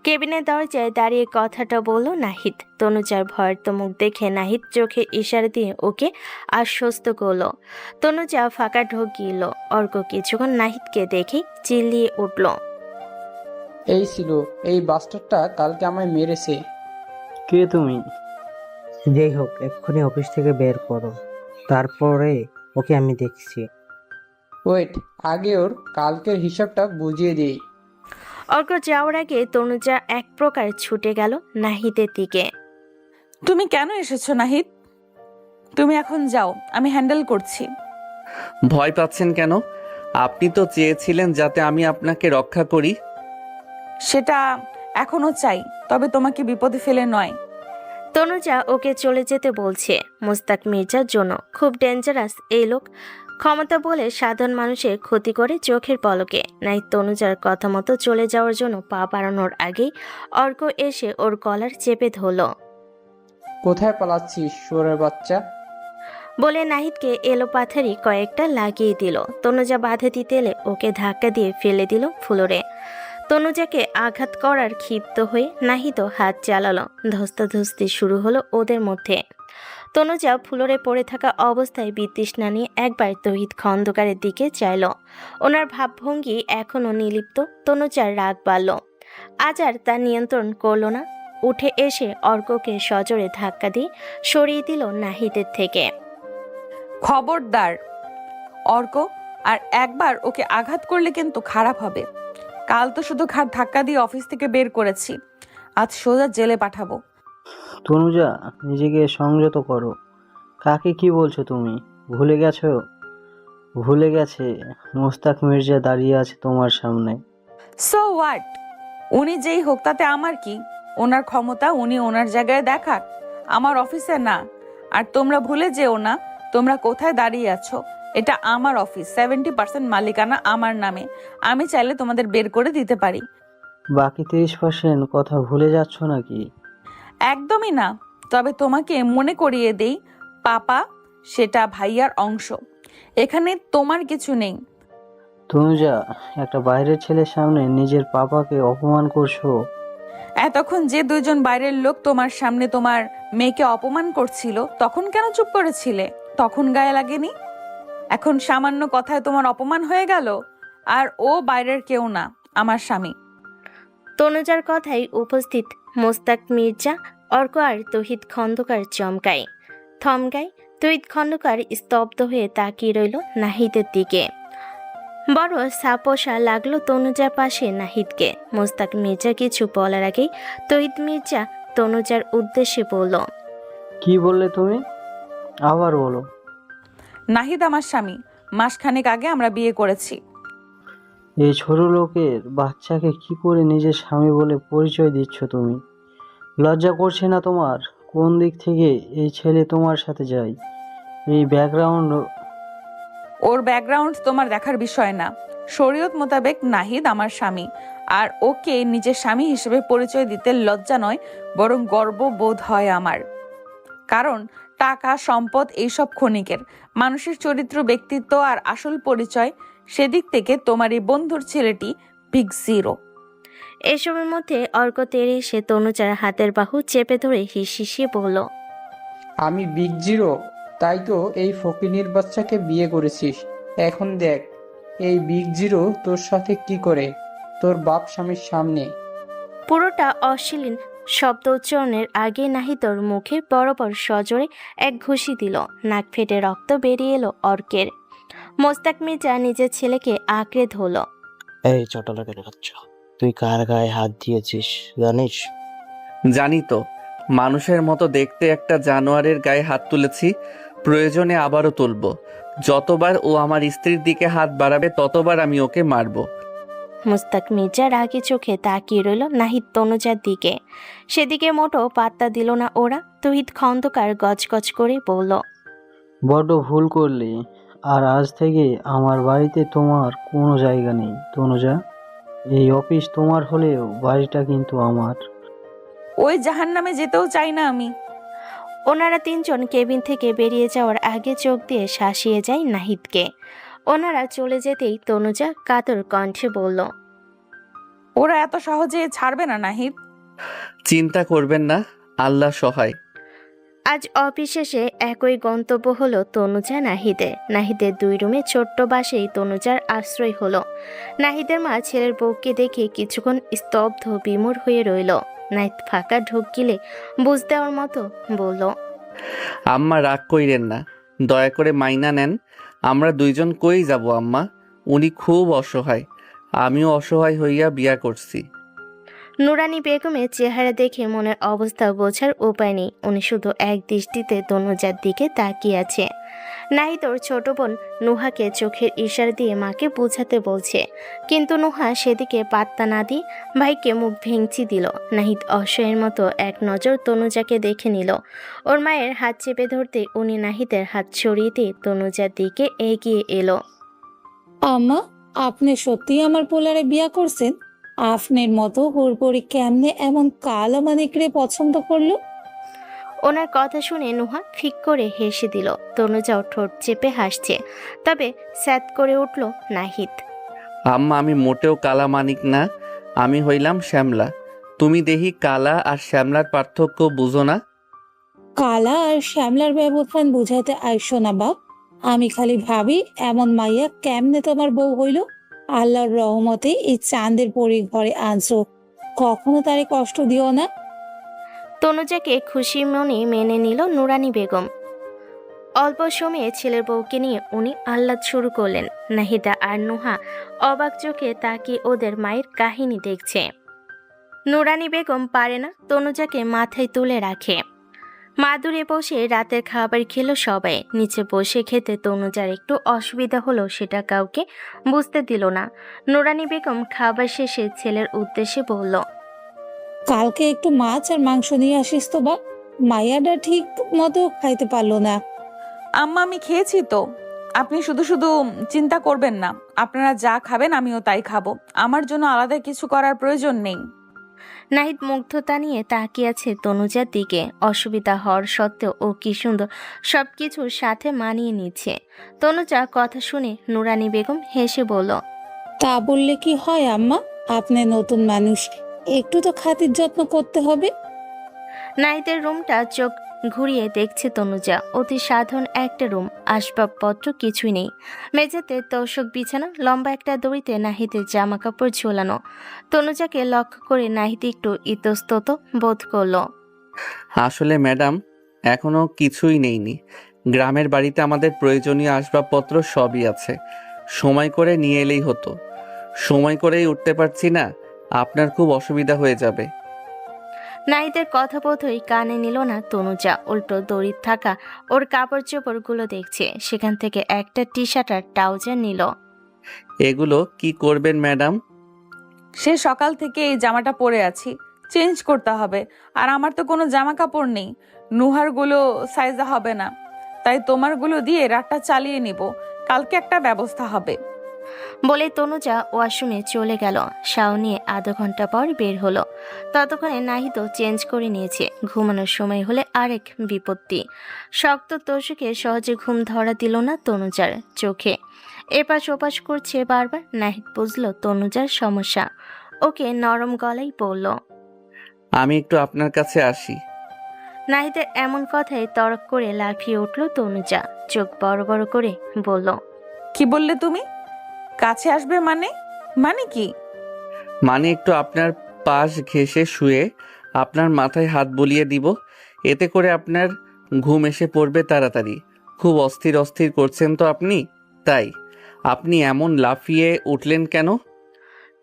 কেবিনের দরজায় দাঁড়িয়ে কথাটা বলল নাহিদ। তনুজার ভয়ার্ত মুখ দেখে নাহিদ চোখের ইশারা দিয়ে ওকে আশ্বস্ত করল। তনুজা ফাঁকা ঢোকিল। অর্ক কিছুক্ষণ নাহিদকে দেখেই চিল্লিয়ে উঠল, এই ছিল, এই বাস্টারটা কালকে আমায় মেরেছে। কে তুমি? যেই হোক, এক্ষুনি অফিস থেকে বের করো, তারপরে ওকে আমি দেখছি। ওয়েট, আগে ওর কালকের হিসাবটা বুঝিয়ে দিই। অর্ক যাওয়ার আগে তনুজা এক প্রকার ছুটে গেল নাহিদের দিকে। তুমি কেন এসেছো নাহিদ? তুমি এখন যাও, আমি হ্যান্ডেল করছি। ভয় পাচ্ছেন কেন? আপনি তো চেয়েছিলেন যাতে আমি আপনাকে রক্ষা করি। সেটা এখনো চাই, তবে তোমাকে বিপদে ফেলে নয়। তনুজা ওকে চলে যেতে বলছে। মুস্তাক মির্জার জন্য খুব ডেঞ্জারাস এই লোক। ক্ষমতা বলে সাধারণ মানুষের ক্ষতি করে চোখের পলকে। নাই তনুজার কথা মতো চলে যাওয়ার জন্য পা বাড়ানোর আগেই অর্ক এসে ওর কলার চেপে ধরল। কোথায় পালাচ্ছিস শুয়োরের বাচ্চা? বলে নাহিদকে এলোপাথারি কয়েকটা লাগিয়ে দিল। তনুজা বাধা দিতে এলে ওকে ধাক্কা দিয়ে ফেলে দিল ফ্লোরে। তনুজাকে আঘাত করার ক্ষিপ্ত হয়ে নাহিদও হাত চালালো। ধস্তাধস্তি শুরু হলো ওদের মধ্যে। তনুজা ফ্লোরে পড়ে থাকা অবস্থায় বিতৃষ্ণা নিয়ে একবার তহিদ খন্দকারের দিকে চাইল। ওনার ভাবভঙ্গি এখনও নির্লিপ্ত। তনুজার রাগ বাড়ল। আজ আর তা নিয়ন্ত্রণ করল না। উঠে এসে অর্ককে সজোরে ধাক্কা দিয়ে সরিয়ে দিল নাহিদের থেকে। খবরদার অর্ক, আর একবার ওকে আঘাত করলে কিন্তু খারাপ হবে। কাল তো শুধু ঘাট ধাক্কা দিয়ে অফিস থেকে বের করেছি, আজ সোজা জেলে পাঠাবো। তনুজা, নিজেকে সংযত করো। কাকে কি বলছো তুমি? ভুলে গেছো? ভুলে গেছে মোস্তাক মির্জা দাঁড়িয়ে আছে তোমার সামনে। So what? উনি যেই হোক তাতে আমার কি? ওনার ক্ষমতা উনি ওনার জায়গায় দেখাক, আমার অফিসে না। আর তোমরা ভুলে যেও না তোমরা কোথায় দাঁড়িয়ে আছো। এটা আমার অফিস, 70% মালিকানা আমার নামে। আমি চাইলে তোমাদের বের করে দিতে পারি। বাকি 30% কথা ভুলে যাচ্ছ নাকি? একদমই না। তবে তোমাকে মনে করিয়ে দেই, পাপা সেটা ভাইয়ার অংশ, এখানে তোমার কিছু নেই। তনুজা, একটা বাইরের ছেলের সামনে নিজের পাপাকে অপমান করছো। এতক্ষণ যে দুইজন বাইরের লোক তোমার সামনে তোমার মেয়েকে অপমান করছিল, তখন কেন চুপ করেছিলে? তখন গায়ে লাগেনি? এখন সামান্য কথায় তোমার অপমান হয়ে গেল? আর ও বাইরের কেউ না, আমার স্বামী। তনুজার কথাই উপস্থিত মোস্তাক মির্জা, অর্ক আর তহিদ খন্দকার চমকায়, থমকায়। তহিদ খন্দকার স্তব্ধ হয়ে তাকিয়ে রইল নাহিদের দিকে। বড় সাপোসা লাগলো তনুজার পাশে নাহিদকে। মোস্তাক মির্জা কিছু বলার আগেই তহিদ মির্জা তনুজার উদ্দেশ্যে বলল, কি বললে তুমি? আবার বলো। নাহিদ আমার স্বামী, মাসখানেক আগে আমরা বিয়ে করেছি। এই ছোট লোকের বাচ্চাকে কি করে নিজের স্বামী বলে পরিচয় দিচ্ছ তুমি? লজ্জা করছে না তোমার? কোন দিক থেকে এই ছেলে তোমার সাথে যায়? এই ব্যাকগ্রাউন্ড। ওর ব্যাকগ্রাউন্ড তোমার দেখার বিষয় না। শরীয়ত মোতাবেক নাহিদ আমার স্বামী, আর ওকে নিজের স্বামী হিসেবে পরিচয় দিতে লজ্জা নয়, বরং গর্ব বোধ হয় আমার। কারণ টাকা সম্পদ এইসব ক্ষণিকের, মানুষের চরিত্র ব্যক্তিত্ব আর আসল পরিচয়, সেদিক থেকে তোমার এই বন্ধুর ছেলেটি বিগ জিরো। এসবের মধ্যে অর্ক তেড়ে এসে তনুজার হাতের বাহু চেপে ধরে হিসিয়ে বলল, আমি বিগ জিরো? তাই তো এই ফকিনীর বাচ্চাকে বিয়ে করেছিস। এখন দেখ এই বিগ জিরো তোর সাথে কি করে, তোর বাপ স্বামীর সামনে। পুরোটা অশ্লীল শব্দ উচ্চারণের আগে নাহিদর মুখে বরাবর সজোরে এক ঘুষি দিল। নাক ফেটে রক্ত বেরিয়ে এলো অর্কের। মোস্তাক মির্জা নিজের ছেলেকে আঁকড়ে ধরল। এই চটলাকের বাচ্চা, তুই কার গায়ে হাত দিয়েছিস জানিস? জানি তো, মানুষের মতো দেখতে একটা জানোয়ারের গায়ে হাত তুলেছি, প্রয়োজনে আবারও তুলব। যতবার ও আমার স্ত্রীর দিকে হাত বাড়াবে ততবার আমি ওকে মারব। মোস্তাক মির্জা রাগী চোখে তাকিয়ে রইল নাহিদ তনুজার দিকে। সেদিকে মোটো পাত্তা দিল না ওরা। তহিদ খন্দকার গজগজ করে বলল, বড্ড ভুল করলি। আর আজ থেকে আমার বাড়িতে তোমার কোনো জায়গা নেই তনুজা। এই অফিস তোমার হলেও বাড়িটা কিন্তু আমার। ওই জাহান্নামে যেতেও চাই না আমি। ওনারা তিনজন কেবিন থেকে বেরিয়ে যাওয়ার আগে চোখ দিয়ে শাসিয়ে যায় নাহিদকে। ওনারা চলে যেতেই তনুজা কাতর কণ্ঠে বলল, ওরা এত সহজে ছাড়বে না নাহিদ। চিন্তা করবেন না, আল্লাহ সহায়। আজ অফিস শেষে একই গন্তব্য হলো তনুজা নাহিদের। নাহিদের 2 রুমে ছোট্ট বাসেই তনুজার আশ্রয় হলো। নাহিদের মা ছেলের বউকে দেখে কিছুক্ষণ স্তব্ধ বিমূঢ় হয়ে রইল। নাহিদ ফাঁকা ঢোক গিলে বুঝ দেওয়ার মতো বলল, আম্মা রাগ কইরেন না, দয়া করে মাইনা নেন। আমরা দুইজন কই যাব আম্মা? উনি খুব অসহায়, আমিও অসহায় হইয়া বিয়া করছি। নুরানি বেগমের চেহারা দেখে মনের অবস্থা বোঝার উপায় নেই। উনি শুধু এক দৃষ্টিতে তনুজার দিকে তাকিয়ে আছে। নাহিদ ওর ছোট বোন নুহাকে চোখের ইশারা দিয়ে মাকে বোঝাতে বলছে, কিন্তু নুহা সেদিকে পাত্তা না দিয়ে ভাইকে মুখ ভেঙচি দিল। নাহিদ অসহায়ের মতো এক নজর তনুজাকে দেখে নিল। ওর মায়ের হাত চেপে ধরতে উনি নাহিদের হাত সরিয়ে দিয়ে তনুজার দিকে এগিয়ে এলো। আম্মা, আপনি সত্যিই আমার পোলারে বিয়া করছেন? আপনার মতো হুড়পড়ি কেমনে এমন কালো মানিকরে পছন্দ করলো? ওনার কথা শুনে নুহা ফিক করে হেসে দিল। তনুজাও ঠোঁট চেপে হাসছে, তবে স্যাত করে উঠল নাহিদ। আম্মা, আমি মোটেও কালা মানিক না, আমি হইলাম শ্যামলা। তুমি দেখি কালা আর শ্যামলার পার্থক্য বুঝো না? কালা আর শ্যামলার ব্যবধান বুঝাইতে আইসো না বাপ। আমি খালি ভাবি এমন মাইয়া কেমনে তোমার বউ হইল। আল্লাহর রহমতে এই চাঁদের পরি ঘরে আনছো, কখনো তারে কষ্ট দিও না। তনুজাকে খুশি মনে মেনে নিল নুরানি বেগম। অল্প সময়ে ছেলের বউকে নিয়ে উনি আহ্লাদ শুরু করলেন। নাহিদা আর নুহা অবাক চোখে তাকিয়ে ওদের মায়ের কাহিনী দেখছে। নুরানি বেগম পারে না তনুজাকে মাথায় তুলে রাখে। মাদুরে বসে রাতের খাবার খেলো সবাই। নিচে বসে খেতে তনুজার একটু অসুবিধা হলো, সেটা কাউকে বুঝতে দিল না। নুরানি বেগম খাবার শেষে ছেলের উদ্দেশ্যে বলল, কালকে একটু মাছ আর মাংস নিয়ে আসিস তো বাপ। মাইয়াটা ঠিক মতো খাইতে পারলো না। আম্মা, আমি খেয়েছি তো। আপনি শুধু শুধু চিন্তা করবেন না। আপনারা যা খাবেন আমিও তাই খাবো। আমার জন্য আলাদা কিছু করার প্রয়োজন নেই। নাহিদ মুগ্ধতা নিয়ে তাকিয়ে আছে তনুজার দিকে। অসুবিধা হওয়ার সত্ত্বেও ও কি সুন্দর সবকিছুর সাথে মানিয়ে নিচ্ছে। তনুজা কথা শুনে নুরানি বেগম হেসে বলল, তা বললে কি হয় আম্মা? আপনি নতুন মানুষ, একটু তো খাতির যত্ন করতে হবে। নাহিদের রুমটা চোখ ঘুরিয়ে দেখছে তনুজা। অতি সাধারণ একটা রুম, আসবাবপত্র কিছুই নেই। মেঝেতে তোষক বিছানা, লম্বা একটা দড়িতে নাহিদের জামা কাপড় ঝোলানো। তনুজাকে লক্ষ্য করে নাহিদ একটু ইতস্তত বোধ করলো। আসলে ম্যাডাম, এখনো কিছুই নেইনি। গ্রামের বাড়িতে আমাদের প্রয়োজনীয় আসবাবপত্র সবই আছে, সময় করে নিয়ে এলেই হতো। সময় করেই উঠতে পারছি না, আপনার খুব অসুবিধা হয়ে যাবে। নাহিদের কথা বোধহয় কানে নিল না তনুজা। উল্টো দড়ির থাকা ওর কাপড় চোপড়গুলো দেখছে। সেখান থেকে একটা টি শার্ট আর ট্রাউজার নিল। এগুলো কি করবেন ম্যাডাম? সে সকাল থেকে এই জামাটা পরে আছি, চেঞ্জ করতে হবে। আর আমার তো কোনো জামা কাপড় নেই। নুহারগুলো সাইজে হবে না, তাই তোমারগুলো দিয়ে রাতটা চালিয়ে নিব। কালকে একটা ব্যবস্থা হবে। বলে তনুজা ওয়াশরুমে চলে গেল। শাওনি আধা ঘন্টা পর বের হলো। ততক্ষণে নাহিদও চেঞ্জ করে নিয়েছে। ঘুমানোর সময় হলে আরেক বিপত্তি। শক্ত তোষকে সহজে ঘুম ধরা দিল না তনুজার। চোখে এপাশ ওপাশ করছে বারবার। নাহিদ বুঝলো তনুজার সমস্যা। ওকে নরম গলায় বলল, আমি একটু আপনার কাছে আসি। নাহিদের এমন কথায় তড়ক করে লাফিয়ে উঠল তনুজা। চোখ বড় বড় করে বলল, কি বললে তুমি? কাছে আসবে মানে? মানে কি? মানে একটু আপনার পাশ ঘেঁষে শুয়ে আপনার মাথায় হাত বুলিয়ে দিব, এতে করে আপনার ঘুম এসে পড়বে তাড়াতাড়ি। খুব অস্থির অস্থির করছেন তো আপনি, তাই। আপনি এমন লাফিয়ে উঠলেন কেন?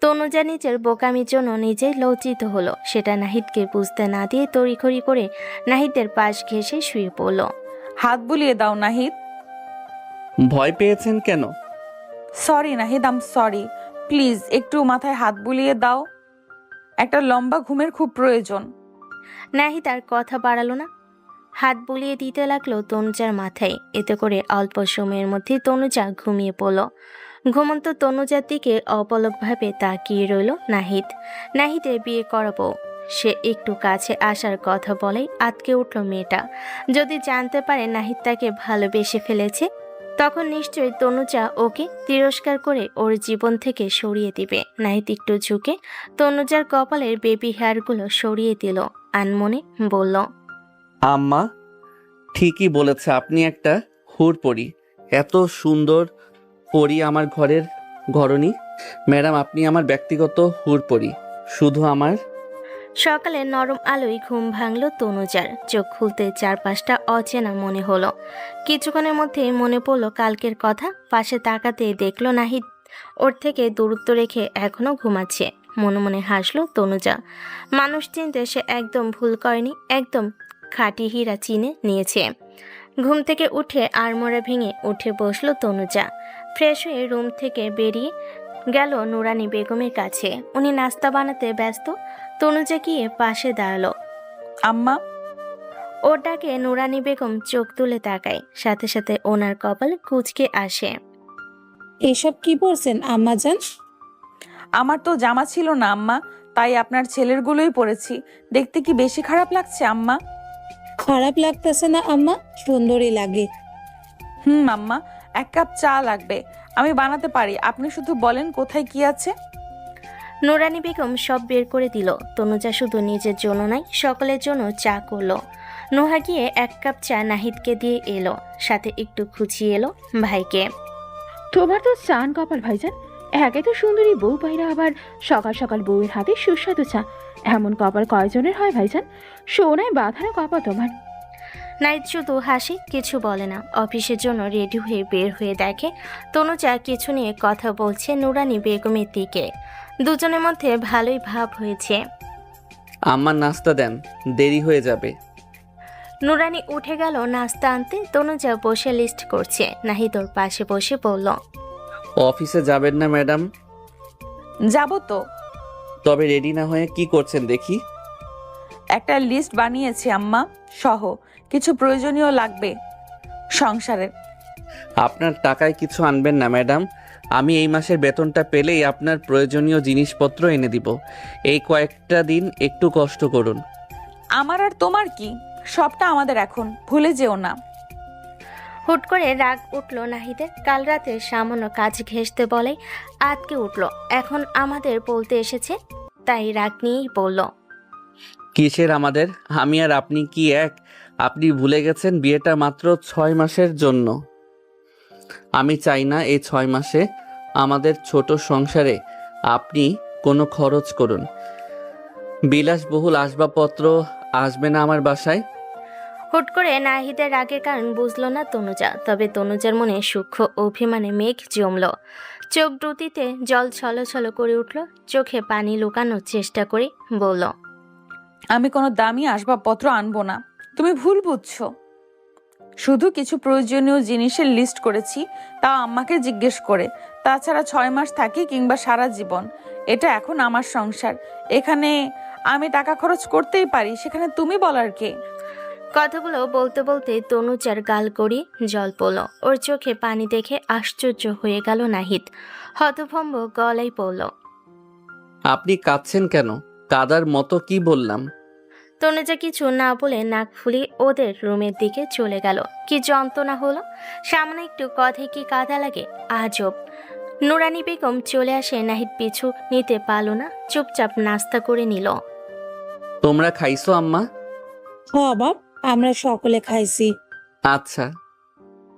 তনুজা নিজের বোকামির জন্য নিজেই লজ্জিত হলো। সেটা নাহিদকে বুঝতে না দিয়ে তড়িঘড়ি করে নাহিদের পাশ ঘেঁষে শুয়ে পড়ল। হাত বুলিয়ে দাও নাহিদ। ভয় পেয়েছেন কেন? Sorry Nahid, I'm sorry. Please একটু মাথায় হাত বুলিয়ে দাও। একটা লম্বা ঘুমের খুব প্রয়োজন। নাহিদ আর কথা বাড়ালো না, হাত বুলিয়ে দিতে লাগলো তনুজার মাথায়। এতে করে অল্প সময়ের মধ্যে তনুজা ঘুমিয়ে পড়ল। ঘুমন্ত তনুজার দিকে অপলকভাবে তাকিয়ে রইল নাহিদ। নাহিদের বিয়ে করাবো, সে একটু কাছে আসার কথা বলেই আটকে উঠল মেয়েটা। যদি জানতে পারে নাহিদ তাকে ভালোবেসে ফেলেছে, তখন নিশ্চয়ই তনুজা ওকে তিরস্কার করে ওর জীবন থেকে সরিয়ে দিবে। নাহিদ একটু ঝুঁকে তনুজার কপালের বেবি হেয়ারগুলো সরিয়ে দিল। আনমনে বলল, আম্মা ঠিকই বলেছে, আপনি একটা হুড়পড়ি। এত সুন্দর পরি আমার ঘরের ঘরণী। ম্যাডাম, আপনি আমার ব্যক্তিগত হুড়পড়ি, শুধু আমার। সকালে নরম আলোয় ঘুম ভাঙল তনুজার। চোখ খুলতে চারপাশটা অচেনা মনে হলো। কিছুক্ষণের মধ্যে মনে পড়ল কালকের কথা। পাশে তাকাতে দেখলো নাহিদ ওর থেকে দূরত্ব রেখে এখনো ঘুমাচ্ছে। মনে মনে হাসলো তনুজা। মানুষ চিনতে সে একদম ভুল করেনি, একদম খাঁটি হীরা চিনে নিয়েছে। ঘুম থেকে উঠে আড়মোড়া ভেঙে উঠে বসলো তনুজা। ফ্রেশ হয়ে রুম থেকে বেরিয়ে গেল নুরানি বেগমের কাছে। উনি নাস্তা বানাতে ব্যস্ত। তনুজা গিয়ে পাশে দাঁড়ালো। আম্মা। ওর ডাকে নুরানি বেগম চোখ তুলে তাকায়, সাথে সাথে ওনার কপাল কুঁচকে আসে। এসব কি পরছেন আম্মাজান? আমার তো জামা ছিল না আম্মা, তাই আপনার ছেলেরগুলোই পরেছি। দেখতে কি বেশি খারাপ লাগছে আম্মা? খারাপ লাগতেছে না আম্মা, সুন্দরই লাগে। আম্মা, 1 কাপ চা লাগবে। আমি বানাতে পারি, আপনি শুধু বলেন কোথায় কি আছে। নুরানি বেগম সব বের করে দিল। তনুজা শুধু নিজের জন্য নয়, সকলের জন্য চা করলো। নোহা গিয়ে 1 কাপ চা নাহিদকে দিয়ে এলো, সাথে একটু খুঁচিয়ে এলো ভাইকে। তোমার তো চান কপাল ভাইজান, একে তো সুন্দরী বউ পাইরা, আবার সকাল সকাল বউয়ের হাতে সুস্বাদু চা। এমন কপাল কয়জনের হয় ভাইজান? সোনায় বাঁধানো কপাল তোমার। নাহিদ শুধু হাসি, কিছু বলে না। অফিসের জন্য রেডি হয়ে বের হয়ে দেখে তনুজা কিছু নিয়ে কথা বলছে নুরানি বেগমের দিকে। দুজনের মধ্যে ভালোই ভাব হয়েছে। আমার নাস্তা দেন, দেরি হয়ে যাবে। নুরানি উঠে গেল নাস্তা আনতে। তনুজা বসে লিস্ট করছে। নাহিদ ওর পাশে বসে বলল, অফিসে যাবেন না ম্যাডাম? যাব তো। তবে রেডি না হয়ে কি করছেন দেখি? একটা লিস্ট বানিয়েছি আম্মা, সহ কিছু প্রয়োজনীয় লাগবে সংসারের। আপনার টাকায় কিছু আনবেন না ম্যাডাম। আমি এই মাসের বেতনটা পেলেই আপনার প্রয়োজনীয় জিনিসপত্র এনে দিব। এই কয়েকটা দিন একটু কষ্ট করুন। আমার আর তোমার কি, সবটা আমাদের এখন, ভুলে যেও না। হুট করে রাগ উঠল নাহিদের। কাল রাতে সামান্য কাজ ঘেঁষতে বলে আটকে উঠল। এখন আমাদের বলতে এসেছে, তাই রাগ নিয়েই বলল, কিসের আমাদের? আমি আর আপনি কি এক? আপনি ভুলে গেছেন বিয়েটা মাত্র 6 মাসের জন্য। আমি চাই না এই 6 মাসে আমাদের ছোট সংসারে আপনি কোনো খরচ করুন। বিলাসবহুল আসবাবপত্র আসবে না আমার বাসায়। হুট করে নাহিদের রাগের কারণ বুঝলো না তনুজা। তবে তনুজার মনে সূক্ষ্ম অভিমানে মেঘ জমল। চোখ দুটিতে জল ছলছল করে উঠল। চোখে পানি লুকানোর চেষ্টা করে বলল, আমি কোনো দামি আসবাবপত্র আনবো না, তুমি ভুল বুঝছো। শুধু কিছু প্রয়োজনীয় জিনিসের লিস্ট করেছি, তাও আম্মাকে জিজ্ঞেস করে। তাছাড়া 6 মাস থাকি কিংবা সারা জীবন, এটা এখন আমার সংসার। এখানে আমি টাকা খরচ করতেই পারি, সেখানে তুমি বলার কে? কথাগুলো বলতে বলতে তনুজার গাল গড়িয়ে জল পড়ল। ওর চোখে পানি দেখে আশ্চর্য হয়ে গেল নাহিদ। হতভম্ব গলায় পড়ল, আপনি কাঁদছেন কেন? কাদার মতো কি বললাম? তনুজা কিছু না বলে নাক ফুলিয়ে ওদের রুমের দিকে চলে গেল। কি যন্ত্রণা হলো! সামনে একটু কথায় কি কাঁদা লাগে, আজব। নুরানি বেগম চলে আসে। নাহিদ পিছু নিতে পারল না, চুপচাপ নাস্তা করে নিল। তোমরা খাইছো আম্মা? হ্যাঁ বাপ, আমরা সকলে খাইছি। আচ্ছা।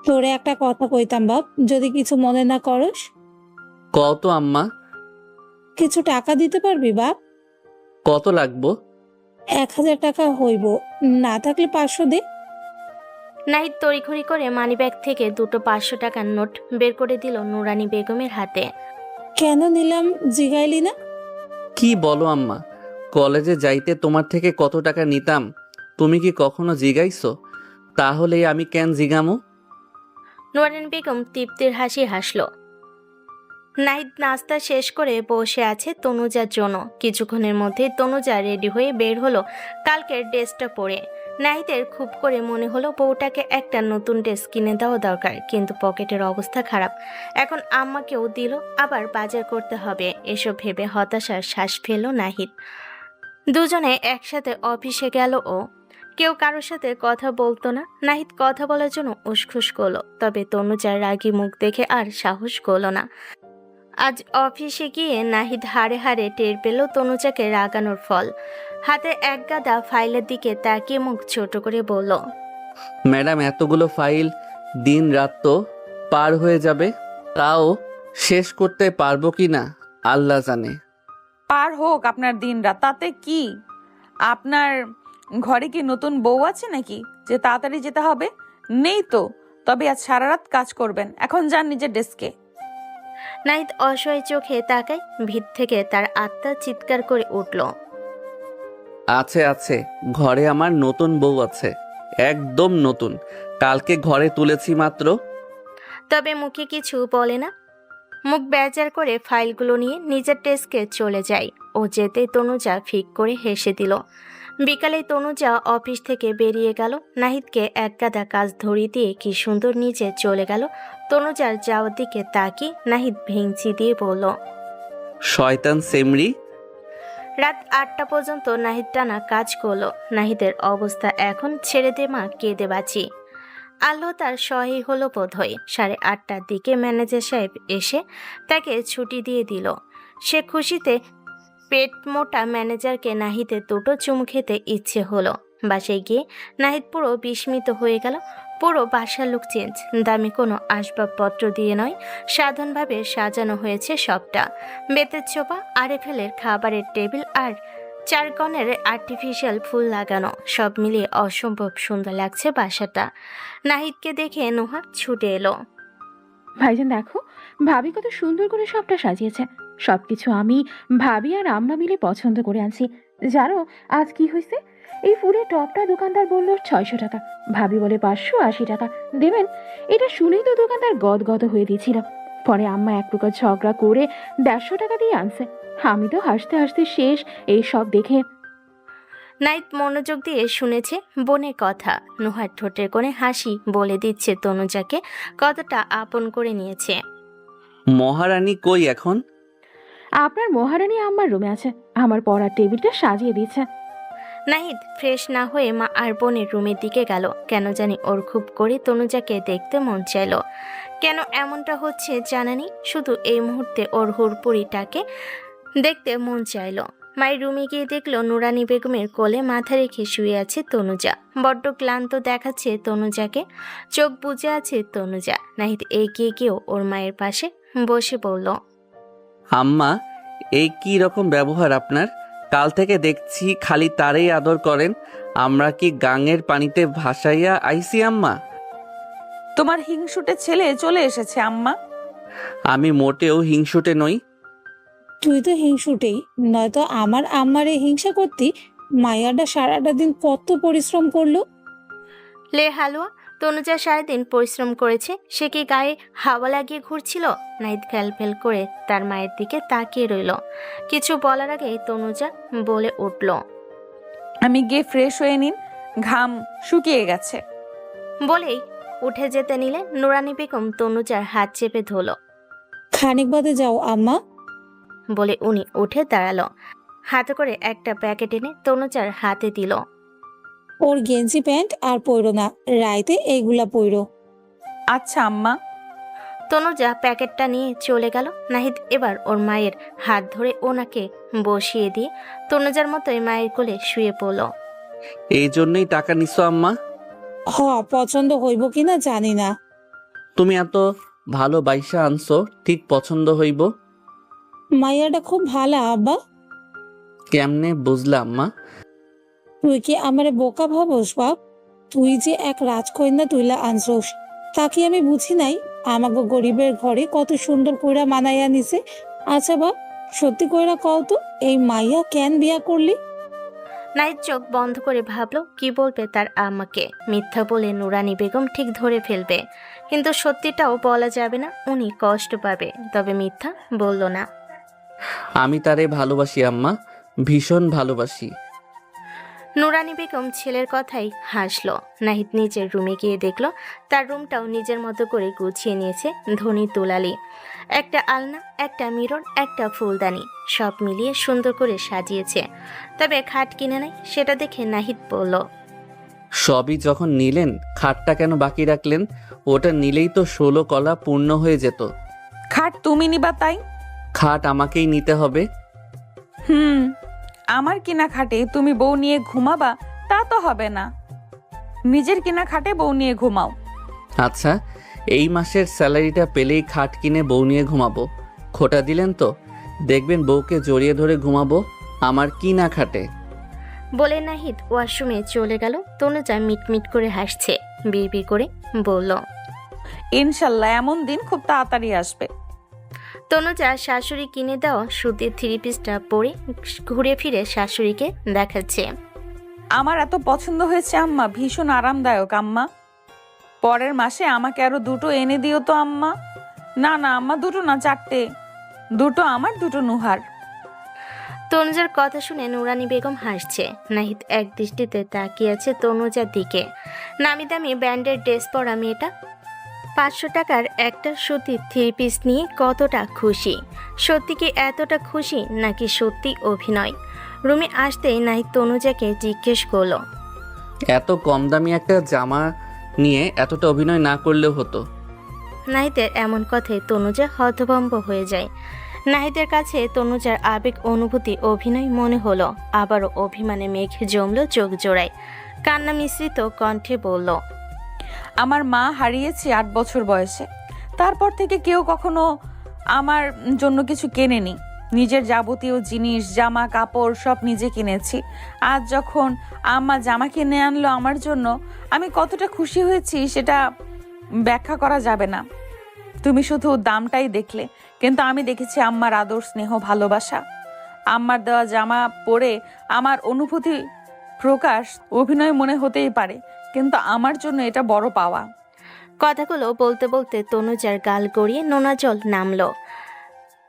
তোরে একটা কথা কইতাম বাপ, যদি কিছু মনে না করস। কত আম্মা? কিছু টাকা দিতে পারবি বাপ? কত লাগবো? 1000 টাকা হইব, না থাকলে 500 দে। নাহিদ তড়িঘড়ি করে মানিব্যাগ থেকে দুটো 500 টাকার নোট বের করে দিল নুরানি বেগমের হাতে। কেন নিলাম জিগাইলি না? কি বলো আম্মা? কলেজে যাইতে তোমার থেকে কত টাকা নিতাম তুমি কি কখনো জিগাইছো? তাহলে আমি কেন জিগামু? নুরানি বেগম তৃপ্তির হাসি হাসল। নাহিদ নাস্তা শেষ করে বসে আছে তনুজার জন্য। কিছুক্ষণের মধ্যে তনুজা রেডি হয়ে বের হলো কালকের ড্রেসটা পরে। নাহিদের খুব করে মনে হলো বউটাকে একটা নতুন ড্রেস কিনে দেওয়া দরকার, কিন্তু পকেটের অবস্থা খারাপ। এখন আম্মাকেও দিল, আবার বাজার করতে হবে। এসব ভেবে হতাশার শ্বাস ফেলল নাহিদ। দুজনে একসাথে অফিসে গেল। ও কেউ কারোর সাথে কথা বলতো না। নাহিদ কথা বলার জন্য উসখুস করলো, তবে তনুজার রাগী মুখ দেখে আর সাহস করলো না। আজ অফিসে গিয়ে নাহিদ হাড়ে হাড়ে টের পেল তনুজাকে রাগানোর ফল। হাতে এক গাদা ফাইলের দিকে তাকিয়ে মুখ ছোট করে বলল, ম্যাডাম, এতগুলো ফাইল দিন রাত তো পার হয়ে যাবে, তাও শেষ করতে পারবো কি না আল্লাহ জানে। পার হোক আপনার দিন রাত, তাতে কি? আপনার ঘরে কি নতুন বউ আছে নাকি যে তাড়াতাড়ি যেতে হবে? নেই তো। তবে আজ সারা রাত কাজ করবেন। এখন যান নিজের ডেস্কে। নাহিদ অসহায় চোখে তাকায়। ভিত থেকে তার আত্মা চিৎকার করে উঠল। আছে আছে, ঘরে আমার নতুন বউ আছে, একদম নতুন, কালকে ঘরে তুলেছি মাত্র। তবে মুখে কিছু বলে না। মুখ বেজার করে ফাইলগুলো নিয়ে নিজের ডেস্কে চলে যায়। ও যেতেই তনুজা ফিক করে হেসে দিল। বিকালে তনুজা অফিস থেকে বেরিয়ে গেল। নাহিদকে এক গাদা কাজ ধরিয়ে দিয়ে কি সুন্দর নিচে চলে গেল। তনুজার যাওয়ার দিকে তাকিয়ে নাহিদ ভেঙচি দিয়ে বলল, শয়তান সেমরি। রাত 8টা পর্যন্ত নাহিদ টানা কাজ করলো। নাহিদের অবস্থা এখন ছেড়ে দে মা, কেঁদে বাঁচি। আল্লাহ তার সহায় হলো বোধহয়। 8:30টার দিকে ম্যানেজার সাহেব এসে তাকে ছুটি দিয়ে দিল। সে খুশিতে পেট মোটা ম্যানেজারকে নাহিদের দুটো চুমু খেতে ইচ্ছে হলো। বাসায় গিয়ে নাহিদ পুরো বিস্মিত হয়ে গেল। পুরো বাসার লুক চেঞ্জ। দামি কোনো আসবাবপত্র দিয়ে নয়, সাধারণভাবে সাজানো হয়েছে সবটা। বেতের ছোপা, আরেফেলের খাবারের টেবিল আর 4 কোণের আর্টিফিশিয়াল ফুল লাগানো, সব মিলিয়ে অসম্ভব সুন্দর লাগছে বাসাটা। নাহিদকে দেখে নুহা ছুটে এলো। ভাইজান দেখো, ভাবি কত সুন্দর করে সবটা সাজিয়েছে। সবকিছু আমি, ভাবি আর আমরা মিলে পছন্দ করে আনছি। জানো আজ কি হয়েছে? এই ফুলের টপটা দোকানদার বলল 600 টাকা, ভাবি বলে 580 টাকা দেবেন। এটা শুনেই তো দোকানদার গদগদ হয়ে দিয়েছিল। পরে আম্মা এক প্রকার ঝগড়া করে 150 টাকা দিয়ে আনছে। আমি তো হাসতে হাসতে শেষ এই সব দেখে। নাহিদ মনোযোগ দিয়ে শুনেছে বোনের কথা। নুহার ঠোঁটের কোণে হাসি বলে দিচ্ছে তনুজাকে কতটা আপন করে নিয়েছে। মহারানী কই এখন? আপনার মহারানী আম্মার রুমে আছে, আমার পড়ার টেবিলটা সাজিয়ে দিচ্ছে। নাহিদ ফ্রেশ না হয়ে মা আর বোনের রুমের দিকে গেল। কেন জানি ওর খুব করে তনুজাকে দেখতে মন চাইল। কেন এমনটা হচ্ছে জানা নেই, শুধু এই মুহূর্তে ওর হুড়পুরিটাকে দেখতে মন চাইল। মায়ের রুমে গিয়ে দেখলো নুরানি বেগমের কোলে মাথা রেখে শুয়ে আছে তনুজা। বড্ড ক্লান্ত দেখাচ্ছে তনুজাকে, চোখ বুজে আছে তনুজা। নাহিদ এগিয়ে গিয়েও ওর মায়ের পাশে বসে পড়ল। আম্মা, এই কি রকম ব্যবহার আপনার? কাল থেকে দেখছি খালি তারেই আদর করেন। আমরা কি গাঙের পানিতে ভাসাইয়া আইসি আম্মা? তোমার হিংসুটে ছেলে চলে এসেছে আম্মা। আমি মোটেও হিংসুটে নই। তুই তো হিংসুটেই, নয়তো আমার আম্মারে হিংসা করতি। মায়াটা সারাটা দিন কত পরিশ্রম করলো। লে হালুয়া, তনুজা সারাদিন পরিশ্রম করেছে, সে কি গায়ে হাওয়া লাগিয়ে ঘুরছিল? নাহিদ ফেল করে তার মায়ের দিকে তাকিয়ে রইল। কিছু বলার আগে তনুজা বলে উঠল, আমি গিয়ে ফ্রেশ হয়ে নিন, ঘাম শুকিয়ে গেছে। বলেই উঠে যেতে নিলে নুরানি বেগম তনুজার হাত চেপে ধরল। খানিক বাদে যাও আম্মা। বলে উনি উঠে দাঁড়ালো। হাতে করে একটা প্যাকেট এনে তনুজার হাতে দিল। ওর গেঞ্জি প্যান্ট আর পইরো না, রাইতে এইগুলা পইরো। আচ্ছা আম্মা। তনুজা প্যাকেটটা নিয়ে চলে গেল। নাহিদ এবার ওর মায়ের হাত ধরে ওনাকে বসিয়ে দিয়ে তনুজার মতোই মায়ের কোলে শুয়ে পড়ল। এই জন্যই টাকা নিছো আম্মা? হ, পছন্দ হইব কিনা জানি না। তুমি এত ভালো বাইসা আনছো, ঠিক পছন্দ হইব। মাইয়াটা খুব ভালো আব্বা। কেমনে বুঝলা আম্মা? তুই কি আমারে বোকা ভাবস বাপ? তুই যে এক রাজকন্যা তুইলা আনছোস, তা কি আমি বুঝি নাই? আমাকে গরিবের ঘরে কত সুন্দর কইরা মানাইয়া নিছে। আচ্ছা বাপ, সত্যি কইরা কও তো, এই মাইয়া কেন বিয়া করলি? নাহিদ চোখ বন্ধ করে ভাবলো কি বলবে তার আম্মাকে। মিথ্যা বলে নুরানি বেগম ঠিক ধরে ফেলবে, কিন্তু সত্যিটাও বলা যাবে না, উনি কষ্ট পাবে। তবে মিথ্যা বলল না। আমি তারে ভালোবাসি আম্মা, ভীষণ ভালোবাসি। নুরানি বেগম ছেলের কথাই হাসলো। নাহিদ নিজের রুমে গিয়ে দেখলো তার রুমটাও নিজের মতো করে গুছিয়ে নিয়েছে ধনী তুলালি। একটা আলনা, একটা মিরর, একটা ফুলদানি, সব মিলিয়ে সুন্দর করে সাজিয়েছে। তবে খাট কিনে নাই, সেটা দেখে নাহিদ বলল, সবই যখন নিলেন, খাটটা কেন বাকি রাখলেন? ওটা নিলেই তো 16 কলা পূর্ণ হয়ে যেত। খাট তুমি নিবা তাই? খাট আমাকেই নিতে হবে। আমার কিনা খাটে তুমি বউ নিয়ে ঘুমাবা তা তো হবে না। নিজের কিনা খাটে বউ নিয়ে ঘুমাও। আচ্ছা, এই মাসের স্যালারিটা পেলেই খাট কিনে বউ নিয়ে ঘুমাবো। খোটা দিলেন তো, দেখবেন বউকে জড়িয়ে ধরে ঘুমাবো আমার কি না খাটে। বলে নাহিদ ওয়াশরুমে চলে গেল। তনুজা মিটমিট করে হাসছে, বিড়বিড় করে বলল, ইনশাল্লাহ এমন দিন খুব তাড়াতাড়ি আসবে। তনুজা শাশুড়ি কিনে দেওয়া সুতির থ্রি পিসটা পরে ঘুরে ফিরে শাশুড়িকে দেখাচ্ছে। আমার এত পছন্দ হয়েছে আম্মা, ভীষণ আরামদায়ক আম্মা। পরের মাসে আমাকে আরো 2টো এনে দিও তো আম্মা। না না আম্মা, 2টো না 4টে, 2টো আমার 2টো নুহার। তনুজার কথা শুনে নুরানি বেগম হাসছে। নাহিদ এক দৃষ্টিতে তাকিয়ে আছে তনুজার দিকে। নামি দামি ব্র্যান্ডের ড্রেস পরা মেয়েটা 500 টাকার একটা সুতির থ্রি পিস নিয়ে কতটা খুশি। সত্যি কি এতটা খুশি নাকি সত্যি অভিনয়? রুমে আসতেই নাহিদ তনুজাকে জিজ্ঞেস করলো, এত কম দামি একটা জামা নিয়ে এতটা অভিনয় না করলেও হতো। নাহিদের এমন কথায় তনুজা হতভম্ব হয়ে যায়। নাহিদের কাছে তনুজার আবেগ অনুভূতি অভিনয় মনে হলো। আবারও অভিমানে মেঘ জমল চোখ জোড়ায়। কান্না মিশ্রিত কণ্ঠে বলল, আমার মা হারিয়েছি 8 বছর বয়সে। তারপর থেকে কেউ কখনো আমার জন্য কিছু কেনেনি। নিজের যাবতীয় জিনিস, জামা কাপড় সব নিজে কিনেছি। আজ যখন আম্মা জামা কিনে আনলো আমার জন্য, আমি কতটা খুশি হয়েছি সেটা ব্যাখ্যা করা যাবে না। তুমি শুধু দামটাই দেখলে, কিন্তু আমি দেখেছি আম্মার আদর, স্নেহ, ভালোবাসা। আম্মার দেওয়া জামা পরে আমার অনুভূতি প্রকাশ অভিনয় মনে হতেই পারে, কিন্তু আমার জন্য এটা বড় পাওয়া। কথাগুলো বলতে বলতে তনুজার গাল গড়িয়ে নোনা জল নামলো।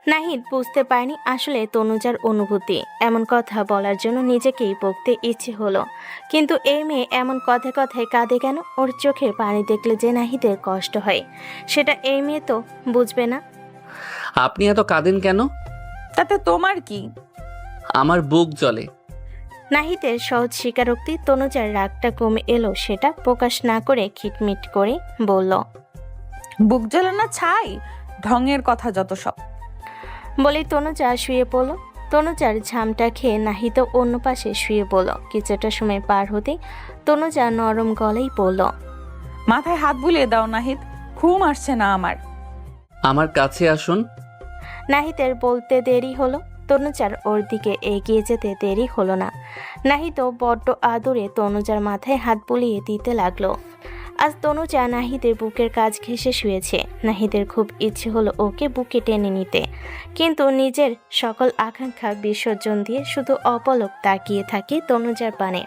নাহিদ বুঝতে পারেনি আসলে তনুজার অনুভূতি। এমন কথা বলার জন্য নিজেকেই বকতে ইচ্ছে হলো, কিন্তু এই মেয়ে এমন কথায় কথায় কাঁদে কেন? ওর চোখে পানি দেখলে যে নাহিদের কষ্ট হয়, সেটা এই মেয়ে তো বুঝবে না। আপনি এত কাঁদেন কেন? তাতে তোমার কি? আমার বুক জ্বলে। নাহিদের সহজ স্বীকারোক্তি তনুজার রাগটা কমে এলো, সেটা প্রকাশ না করে খিটমিট করে বলল, বুক জ্বলে না ছাই, ঢঙের কথা যত সব। বলেই তনুজা শুয়ে পড়ল। তনুজার ঝামটা খেয়ে নাহিদ অন্য পাশে শুয়ে পড়ল। কিছুটা সময় পার হতে তনুজা নরম গলায় বলল, মাথায় হাত বুলিয়ে দাও নাহিদ, ঘুম আসছে না আমার। আমার কাছে আসুন। নাহিদের বলতে দেরি হলো। তনুজার ওর দিকে এগিয়ে যেতে দেরি হলো না। নাহিদও বড্ড আদরে তনুজার মাথায় হাত বুলিয়ে দিতে লাগলো। আজ তনুজা নাহিদের বুকের কাছ ঘেঁষে শুয়েছে। নাহিদের খুব ইচ্ছে হলো ওকে বুকে টেনে নিতে, কিন্তু নিজের সকল আকাঙ্ক্ষা বিসর্জন দিয়ে শুধু অপলক তাকিয়ে থাকে তনুজার পানে।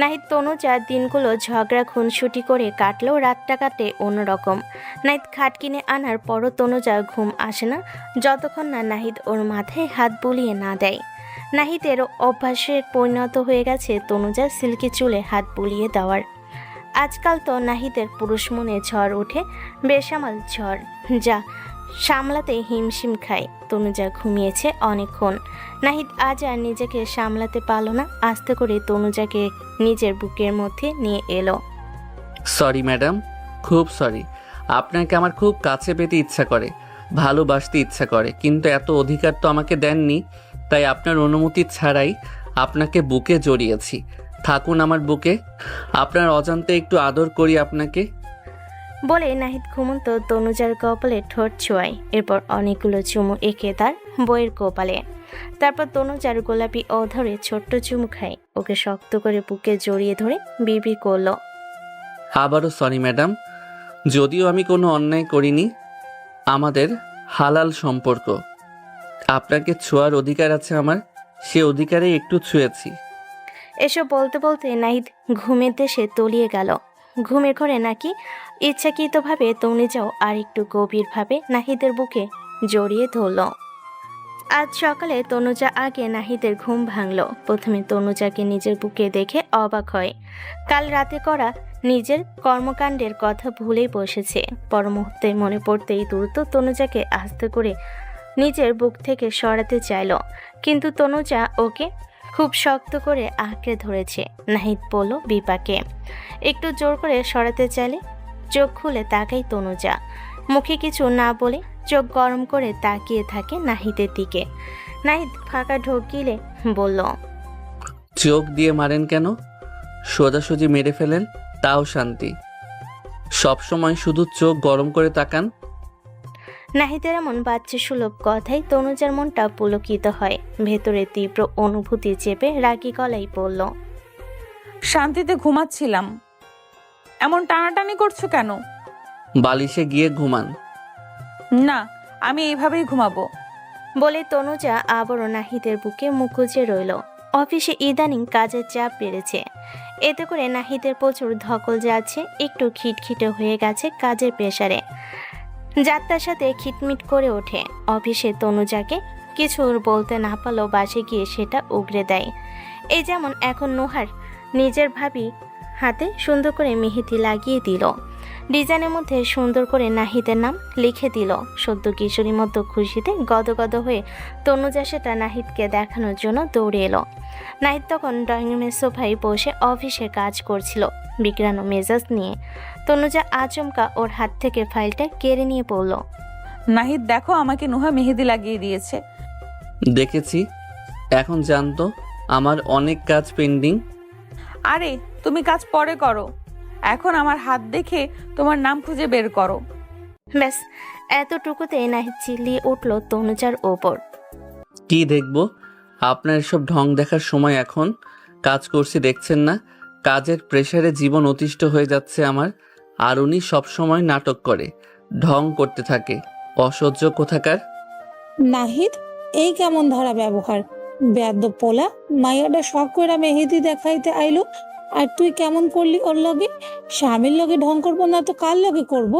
নাহিদ তনুজার দিনগুলো ঝগড়া খুনসুটি করে কাটলেও রাতটা কাটে অন্যরকম। নাহিদ খাট কিনে আনার পরও তনুজার ঘুম আসে না যতক্ষণ না নাহিদ ওর মাথায় হাত বুলিয়ে না দেয়। নাহিদেরও অভ্যাসের পরিণত হয়ে গেছে তনুজার সিল্কি চুলে হাত বুলিয়ে দেওয়ার। আজকাল তো নাহিদের পুরুষ মনে ঝড় ওঠে, বেসামাল ঝড়, যা সামলাতে হিমশিম খায়। তনুজা ঘুমিয়েছে অনেকক্ষণ। নাহিদ আজ আর নিজেকে সামলাতে পারল না। আস্তে করে তনুজাকে নিজের বুকের মধ্যে নিয়ে এলো। সরি ম্যাডাম, খুব সরি। আপনাকে আমার খুব কাছে পেতে ইচ্ছা করে, ভালোবাসতে ইচ্ছা করে, কিন্তু এত অধিকার তো আমাকে দেননি, তাই আপনার অনুমতি ছাড়াই আপনাকে বুকে জড়িয়েছি। থাকুন আমার বুকে, আপনার অজান্তে একটু আদর করি আপনাকে। বলে নাহিদ ঘুমন্ত তনুজার কপালে ঠোঁট ছোঁয়ায়। এরপর অনেকগুলো চুমু এঁকে তার বইয়ের কপালে। তারপর তনুজার গোলাপি অধরে ছোট্ট চুমু খায়। ওকে শক্ত করে বুকে জড়িয়ে ধরে বিড়বিড় করলো, আবারও সরি ম্যাডাম, যদিও আমি কোনো অন্যায় করিনি। আমাদের হালাল সম্পর্ক, আপনাকে ছোঁয়ার অধিকার আছে আমার, সে অধিকারে একটু ছুঁয়েছি। এসব বলতে বলতে নাহিদ ঘুমের দেশে তলিয়ে গেল। ঘুমের ঘরে নাকি ইচ্ছাকৃতভাবে তনুজাও আর একটু গভীরভাবে নাহিদের বুকে জড়িয়ে ধরল। আজ সকালে তনুজা আগে নাহিদের ঘুম ভাঙল। প্রথমে তনুজাকে নিজের বুকে দেখে অবাক হয়। কাল রাতে করা নিজের কর্মকাণ্ডের কথা ভুলেই বসেছে। পর মুহূর্তে মনে পড়তেই দ্রুত তনুজাকে আস্তে করে নিজের বুক থেকে সরাতে চাইল, কিন্তু তনুজা ওকে খুব শক্ত করে আঁকড়ে ধরেছে। নাহিদ বলল বিপাকে, একটু জোর করে সরাতে চাইলে চোখ খুলে তাকাই তনুজা। মুখে কিছু না বলে চোখ গরম করে তাকিয়ে থাকে নাহিদের দিকে। নাহিদ ফাঁকা ঢোক গিলে বলল, চোখ দিয়ে মারেন কেন? সোজাসুজি মেরে ফেলেন, তাও শান্তি। সবসময় শুধু চোখ গরম করে তাকান। নাহিদের এমন বাচ্চা সুলভ কথায় তনুজার মনটা পুলকিত হয়। ভেতরে তীব্র অনুভূতি চেপে রাগী গলাই বলল, শান্তিতে ঘুমাচ্ছিলাম, এমন টানাটানি করছো কেন? বালিশে গিয়ে ঘুমান। না, আমি এইভাবেই ঘুমাবো। বলে তনুজা আবারও নাহিদের বুকে মুখ গুজে রইল। অফিসে ইদানিং কাজের চাপ বেড়েছে, এতে করে নাহিদের প্রচুর ধকল যাচ্ছে, একটু খিটখিটে হয়ে গেছে কাজের প্রেসারে। যাত্রার সাথে খিটমিট করে ওঠে। অফিসে তনুজাকে কিছু বলতে না পারলেও বাসে গিয়ে সেটা উগরে দেয়। এই যেমন এখন নুহার নিজের ভাবি হাতে সুন্দর করে মেহেদি লাগিয়ে দিল, ডিজাইনের মধ্যে সুন্দর করে নাহিদের নাম লিখে দিল। সদ্য কিশোরীর মতো খুশিতে গদগদ হয়ে তনুজা সেটা নাহিদকে দেখানোর জন্য দৌড়ে এলো। নাহিদ তখন ড্রয়িং রুমের সোফায় বসে অফিসের কাজ করছিল বিকরানো মেজাজ নিয়ে। তনুজা আচমকা ওর হাত থেকে ফাইলটা কেড়ে নিয়ে পড়ল। নাহিদ দেখো, আমাকে নুহা মেহেদি লাগিয়ে দিয়েছে। দেখেছি, এখন জানতো আমার অনেক কাজ পেন্ডিং। আরে তুমি কাজ পরে করো, এখন আমার হাত দেখে তোমার নাম খুঁজে বের করো। ব্যাস এতটুকুতে নাহিদ চিল্লিয়ে উঠল তনুজার ওপর। কি দেখবো? আপনার এসব ঢং দেখার সময় এখন? কাজ করছি দেখছেন না? কাজের প্রেসারে জীবন অতিষ্ঠ হয়ে যাচ্ছে আমার। আর উনি সবসময় নাটক করে, ঢং করতে থাকে, অসহ্য কোথাকার। নাহিদ, এই কেমন ধারা ব্যবহার? বেদ্য পোলা, মাইয়াটা শখ কইরা মেহেদি দেখাইতে আইলো, আর তুই কেমন করলি ওর লগে? স্বামীর লগে ঢং করবো না তো কার লগে করব?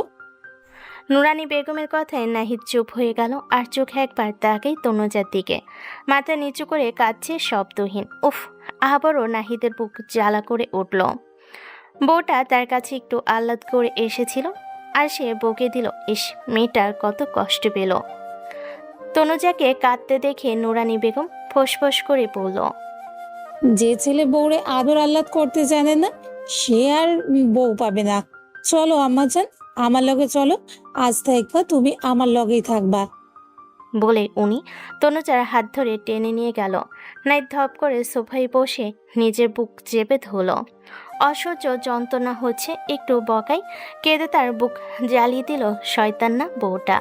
নুরানি বেগমের কথায় নাহিদ চুপ হয়ে গেল আর চোখে একবার তাকাই তনুজার দিকে। মাথা নিচু করে কাঁদছে শব্দহীন। উফ, আবারও নাহিদের বুক জ্বালা করে উঠল। বউটা তার কাছে একটু আহ্লাদ করে এসেছিল আর সে বকে দিল। ইস, মেয়েটার কত কষ্ট পেল। তনুজাকে কাঁদতে দেখে নুরানি বেগম ফোঁস করে বলল, যে ছেলে বউরে আদর আহ্লাদ করতে জানে না, সে আর বউ পাবে না। চলো আম্মাজান, আমার লগে চলো, আজ থেকে তুমি আমার লগেই থাকবা। বলে উনি তনুজার হাত ধরে টেনে নিয়ে গেল। নাইট ধপ করে সোফায় বসে নিজের বুক চেপে ধরল। অসহ্য যন্ত্রণা হচ্ছে, একটু বকাই কেঁদে তার বুক জ্বালিয়ে দিল শয়তান্না বউটা।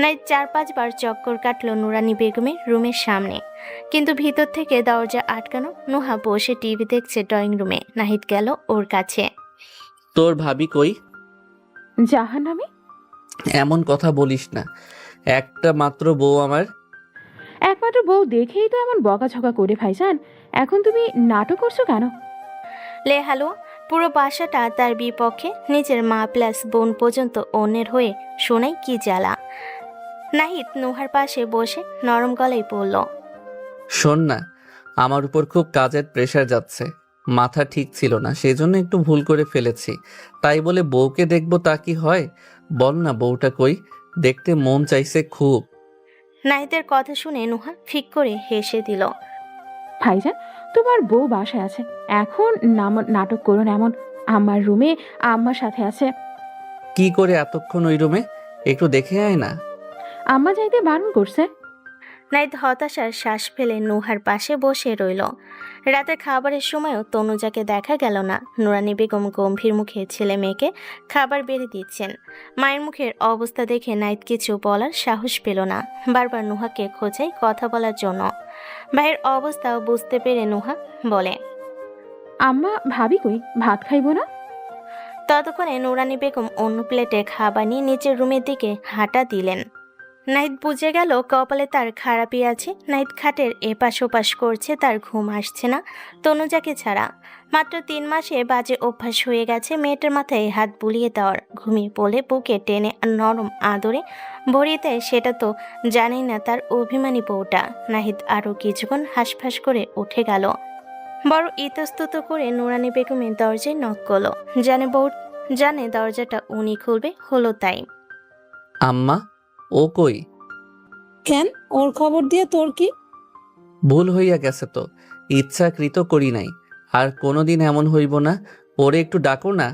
নাইট 4-5 বার চক্কর কাটল নুরানি বেগমের রুমের সামনে, কিন্তু ভিতর থেকে দরজা আটকানো। নুহা বসে টিভি দেখছে ড্রয়িং রুমে। নাহিদ গেল ওর কাছে। তোর ভাবি কই? জাহান্নামে। এমন কথা বলিস না, একটা মাত্র বউ আমার। একমাত্র বউ দেখেই তো এমন বকাঝকা করে ভাইজান, এখন তুমি নাটক করছো কেন? লে হালুয়া, পুরো বাসাটা তার বিপক্ষে, নিজের মা প্লাস বোন পর্যন্ত অন্যের হয়ে শোনাই কি জ্বালা। নাহিদ নুহার পাশে বসে নরম গলায় বলল, শোন না, আমার উপর খুব কাজের প্রেসার যাচ্ছে, মাথা ঠিক ছিল না, সেজন্য একটু ভুল করে ফেলেছি। তাই বলে বউকে দেখবো তা কি হয়? বল না, বউটা কই? দেখতে মন চাইছে খুব। নাহিদের কথা শুনে নুহা ফিক করে হেসে দিল। ভাইজান, তোমার বউ বাসায় আছে, এখন নাটক করো না এমন। আমার রুমে আম্মার সাথে আছে। কি করে এতক্ষণ ওই রুমে? একটু দেখে আয় না। আম্মা যাইতে বারণ করছে। নাহিদ হতাশার শ্বাস ফেলে নুহার পাশে বসে রইল। রাতের খাবারের সময়ও তনুজাকে দেখা গেল না। নুরানি বেগম গম্ভীর মুখে ছেলে মেয়েকে খাবার বেড়ে দিচ্ছেন। মায়ের মুখের অবস্থা দেখে নাহিদ কিছু বলার সাহস পেল না। বারবার নুহাকে খোঁজায় কথা বলার জন্য। ভাইয়ের অবস্থা বুঝতে পেরে নুহা বলে, আম্মা ভাবি কই? ভাত খাইবো না? ততক্ষণে নুরানি বেগম অন্য প্লেটে খাবার নিয়ে নিচের রুমের দিকে হাঁটা দিলেন। নাহিদ বুঝে গেল কপালে তার খারাপই আছে। নাহিদ খাটের এপাশ ওপাশ করছে, তার ঘুম আসছে না তনুজাকে ছাড়া। মাত্র 3 মাসে বাজে অভ্যাস হয়ে গেছে মেয়েটার মাথায় হাত বুলিয়ে দেওয়ার। ঘুমিয়ে পড়লে বুকে টেনে নরম আদরে ভরিয়ে দেয়, সেটা তো জানেই না তার অভিমানী বউটা। নাহিদ আরও কিছুক্ষণ হাঁসফাঁস করে উঠে গেল। বড় ইতস্তত করে নুরানি বেগমের দরজায় নক করলো। জানে দরজাটা উনি খুলবে, হলো তাই। আম্মা, ও কই? কেন, ওর খবর দিয়ে তোর কি? ভুল হইয়া গেছে তো, ইচ্ছাকৃত করি নাই। আর কোনোদিন এমন হইব না। ওরে একটু ডাকো না।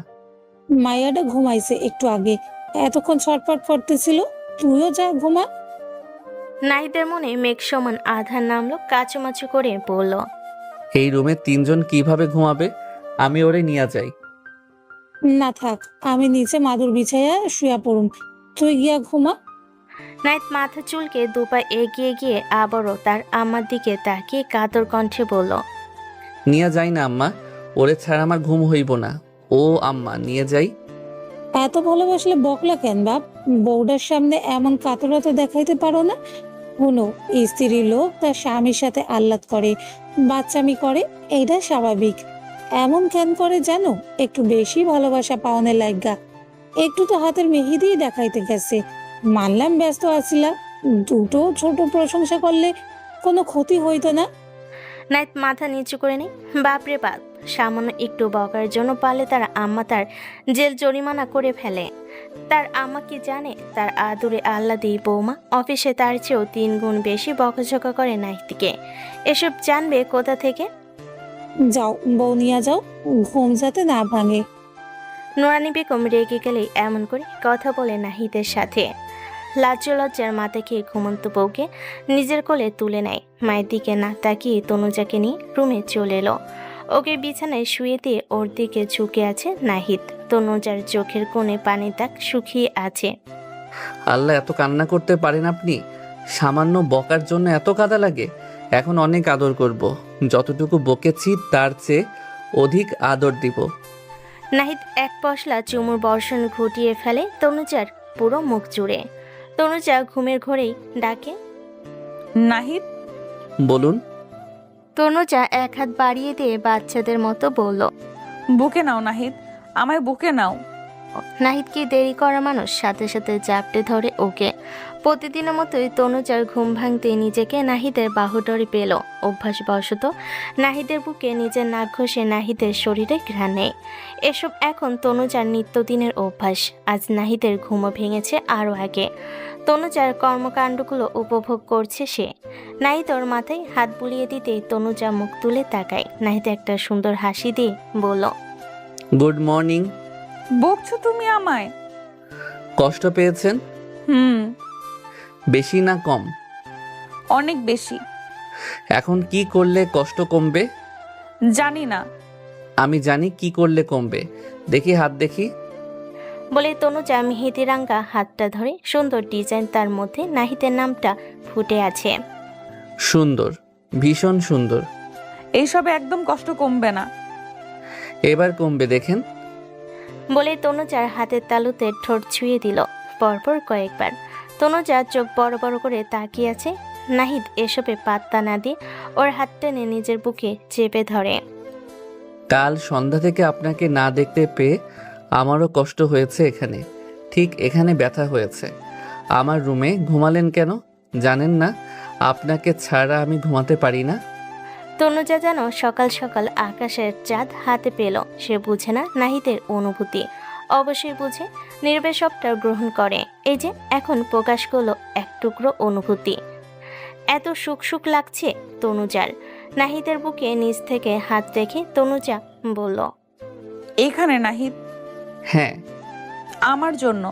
মাইয়াটা ঘুমাইছে একটু আগে, এতক্ষণ ছটফট করতেছিল। তুইও যা ঘুমা। নাহিদের মনে মেঘ সমান আধার নামলো, কাচুমাচু করে বলল, এই রুমে 3 জন কিভাবে ঘুমাবে? আমি ওরে নিয়ে যাই। না থাক, আমি নিচে মাদুর বিছাইয়া শুয়া পড়ুম, তুই গিয়া ঘুমা। নাহিদ মাথা চুলকে দুপা এগিয়ে গিয়ে আবারও তার আম্মার দিকে তাকিয়ে কাতর কণ্ঠে বলল, নিয়ে যাই না আম্মা, ওরে ছাড়া আমার ঘুম হইব না। ও আম্মা, নিয়ে যাই। এত ভালোবাসলে বকলা কেন বাপ? বউটার সামনে এমন কাতরতা দেখাইতে পারো না? শুনো, স্ত্রী লোক তার স্বামীর সাথে আহ্লাদ করে, বাচ্চামি করে, এইটা স্বাভাবিক। এমন কেন করে জানো? একটু বেশি ভালোবাসা পাওনের লাইগা। একটু তো হাতের মেহেদিই দেখাইতে গেছে। মানলাম ব্যস্ত আছিলা, দুটো ছোট প্রশংসা করলে কোনো ক্ষতি হইতো না। নাহিদ মাথা নিচু করে নেই। বাপরে বাপ, সামান্য একটু বকার জন্য পারলে তার আম্মা তার জেল জরিমানা করে ফেলে। তার আম্মা কি জানে তার আদুরে আহ্লাদি বৌমা অফিসে তার চেয়েও 3 গুণ বেশি বকাঝকা করে নাহিদকে। এসব জানবে কোথা থেকে? যাও, বউ নিয়ে যাও, ঘুম যাতে না ভাঙে। নুরানি বেগম রেগে গেলেই এমন করে কথা বলে নাহিদের সাথে। লজ্জার মাথা খেয়ে ঘুমন্ত বউকে নিজের কোলে তুলে নেয়। মায়ের দিকে না তাকিয়ে তনুজাকে নিয়ে রুমে চলে এলো। ওকে বিছানায় শুয়ে দিয়ে ওর দিকে ঝুঁকে আছে নাহিদ। তনুজার চোখের কোণে পানির দাগ শুকিয়ে আছে। আল্লাহ, এত কান্না করতে পারেন আপনি? সামান্য বকার জন্য এত কাঁদা লাগে? এখন অনেক আদর করব, যতটুকু বকেছি তার চেয়ে অধিক আদর দিব। নাহিদ এক পশলা চুমুর বর্ষণ ঘটিয়ে ফেলে তনুজার পুরো মুখ জুড়ে। তনুজা ঘুমের ঘোরেই ডাকে, নাহিদ। বলুন। তনুজা এক হাত বাড়িয়ে দিয়ে বাচ্চাদের মতো বলল। বুকে নাও নাহিদ, আমায় বুকে নাও। নাহিদ কি দেরি করা মানুষ, সাথে সাথে জাপটে ধরে ওকে। প্রতিদিনের মতোই তনুজার ঘুম ভাঙতে নিজেকে নাহিদের বাহুডরে পেল। অভ্যাসবশত নাহিদের বুকে নিজের নাক ঘষে নাহিদের শরীরে ঘ্রাণ নেয়। এসব এখন তনুজার নিত্যদিনের অভ্যাস। আজ নাহিদের ঘুমও ভেঙেছে আরও আগে। তনুজার কর্মকাণ্ডগুলো উপভোগ করছে সে। নাহিদ ওর মাথায় হাত বুলিয়ে দিতেই তনুজা মুখ তুলে তাকায়। নাহিদ একটা সুন্দর হাসি দিয়ে বলল, গুড মর্নিং। বকছো তুমি আমায়? কষ্ট পেয়েছেন? হুম, বেশি না কম? অনেক বেশি। এখন কি করলে কষ্ট কমবে? জানি না। আমি জানি কি করলে কমবে। দেখি হাত দেখি। বলে তনুজা মেহেদিরাঙ্গা হাতটা ধরে। সুন্দর ডিজাইন, তার মধ্যে নাহিদের নামটা ফুটে আছে। সুন্দর, ভীষণ সুন্দর। এইসবে একদম কষ্ট কমবে না। এবার কমবে দেখেন। বলে তনুজার হাতের তালুতে ঠোঁট ছুঁয়ে দিল পরপর কয়েকবার। তনুজা চোখ বড় বড় করে তাকিয়ে আছে। নাহিদ এসবে পাত্তা না দিয়ে ওর হাত টেনে নিজের বুকে চেপে ধরে। কাল সন্ধ্যা থেকে আপনাকে না দেখতে পেয়ে আমারও কষ্ট হয়েছে। এখানে, ঠিক এখানে ব্যথা হয়েছে। আমার রুমে ঘুমালেন কেন জানেন না? আপনাকে ছাড়া আমি ঘুমাতে পারি না। তনুজা যেন সকাল সকাল আকাশের চাঁদ হাতে পেল। সে বুঝে না নাহিদের অনুভূতি, অবশ্যই বুঝে। নীরবে সবটা গ্রহণ করে। এই যে এখন প্রকাশ করলো এক টুকরো অনুভূতি। এত সুখ সুখ লাগছে তনুজার। নাহিদের বুকে নিচ থেকে হাত রেখে তনুজা বলল, এখানে নাহিদ। হ্যাঁ। আমার জন্য?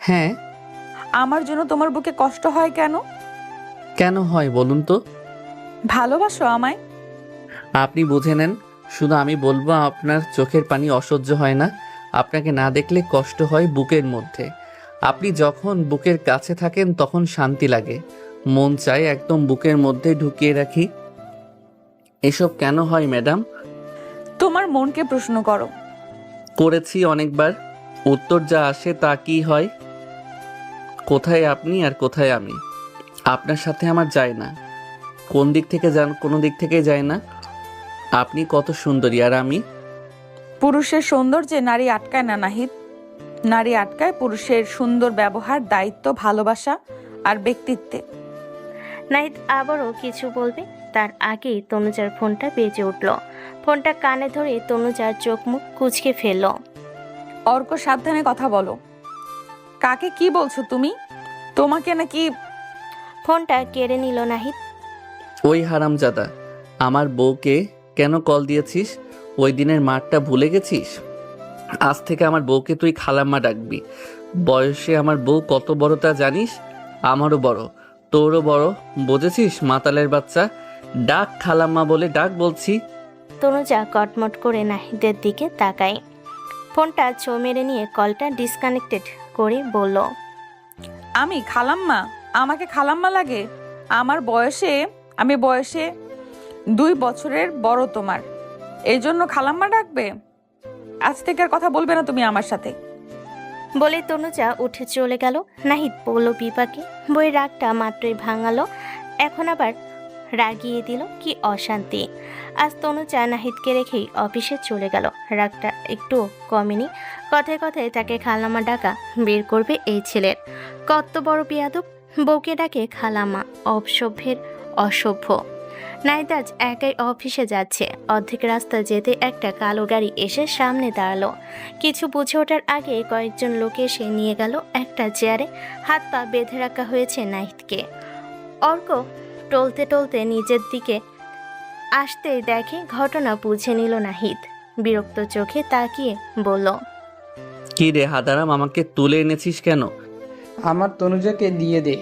হ্যাঁ। আমার জন্য তোমার বুকে কষ্ট হয় কেন? কেন হয় বলুন তো? ভালোবাসো আমায়? আপনি বুঝে নেন। শুধু আমি বলবো, আপনার চোখের পানি অসহ্য হয় না? আপনাকে না দেখলে কষ্ট হয় বুকের মধ্যে। আপনি যখন বুকের কাছে থাকেন তখন শান্তি লাগে, মন চায় একদম বুকের মধ্যে ঢুকিয়ে রাখি। এসব কেন হয় ম্যাডাম? তোমার মনকে প্রশ্ন করো। করেছি অনেকবার, উত্তর যা আসে তা কি হয়? কোথায় আপনি আর কোথায় আমি? আপনার সাথে আমার যায় না। কোন দিক থেকে যান? কোনো দিক থেকে যায় না। আপনি কত সুন্দরী আর আমি? পুরুষের সৌন্দর্যে নারী আটকায় না নাহিদ। নারী আটকায় পুরুষের সুন্দর ব্যবহার, দায়িত্ব, ভালোবাসা আর ব্যক্তিত্বে। নাহিদ আবারও কিছু বলবে তার আগেই তনুজার ফোনটা বেজে উঠল। ফোনটা কানে ধরে তনুজার চোখ মুখ কুঁচকে ফেলল। অর্ক, সাবধানে কথা বলো। কাকে কি বলছো তুমি? তোমাকে নাকি? ফোনটা কেড়ে নিল নাহিদ। ওই হারামজাদা, আমার বউকে কেন কল দিয়েছিস? ওই দিনের মারটা ভুলে গেছিস? আজ থেকে আমার বউকে তুই খালাম্মা ডাকবি। বয়সে আমার বউ কত বড় তা জানিস? আমারও বড়, তোরও বড়, বুঝেছিস? মাতালের বাচ্চা, ডাক খালাম্মা বলে ডাক বলছি। তনুজা কটমট করে নাহিদের দিকে তাকায়। ফোনটা ছো মেরে নিয়ে কলটা ডিসকানেক্টেড করে বলল, আমি খালাম্মা? আমাকে খালাম্মা লাগে? আমি বয়সে 2 বছরের বড় তোমার, এই জন্য খালাম্মা ডাকবে? আজ থেকে আর কথা বলবে না তুমি আমার সাথে। বলে তনুজা উঠে চলে গেল। নাহিদ বলল বিপাকে, বইয়ের রাগটা মাত্রই ভাঙালো, এখন আবার রাগিয়ে দিল। কি অশান্তি! আজ তনুজা নাহিদকে রেখেই অফিসে চলে গেল। রাগটা একটু কমেনি। কথায় কথায় তাকে খালাম্মা ডাকা বের করবে এই ছেলের। কত বড় বেয়াদব! বউকে ডাকে খালাম্মা, অসভ্যের অসভ্য। নাহিদ আজ একাই অফিসে যাচ্ছে। অর্ধেক রাস্তা যেতে একটা কালো গাড়ি এসে সামনে দাঁড়ালো। কিছু বুঝে ওঠার আগে কয়েকজন লোক এসে নিয়ে গেল একটা চেয়ারে। হাত পা বেঁধে রাখা হয়েছে নাহিদকে। অর্ক টলতে টলতে নিজের দিকে আসতেই দেখে ঘটনা বুঝে নিল নাহিদ। বিরক্ত চোখে তাকিয়ে বলল, কি রে হাদারাম, আমাকে তুলে এনেছিস কেন? আমার তনুজাকে দিয়ে দে।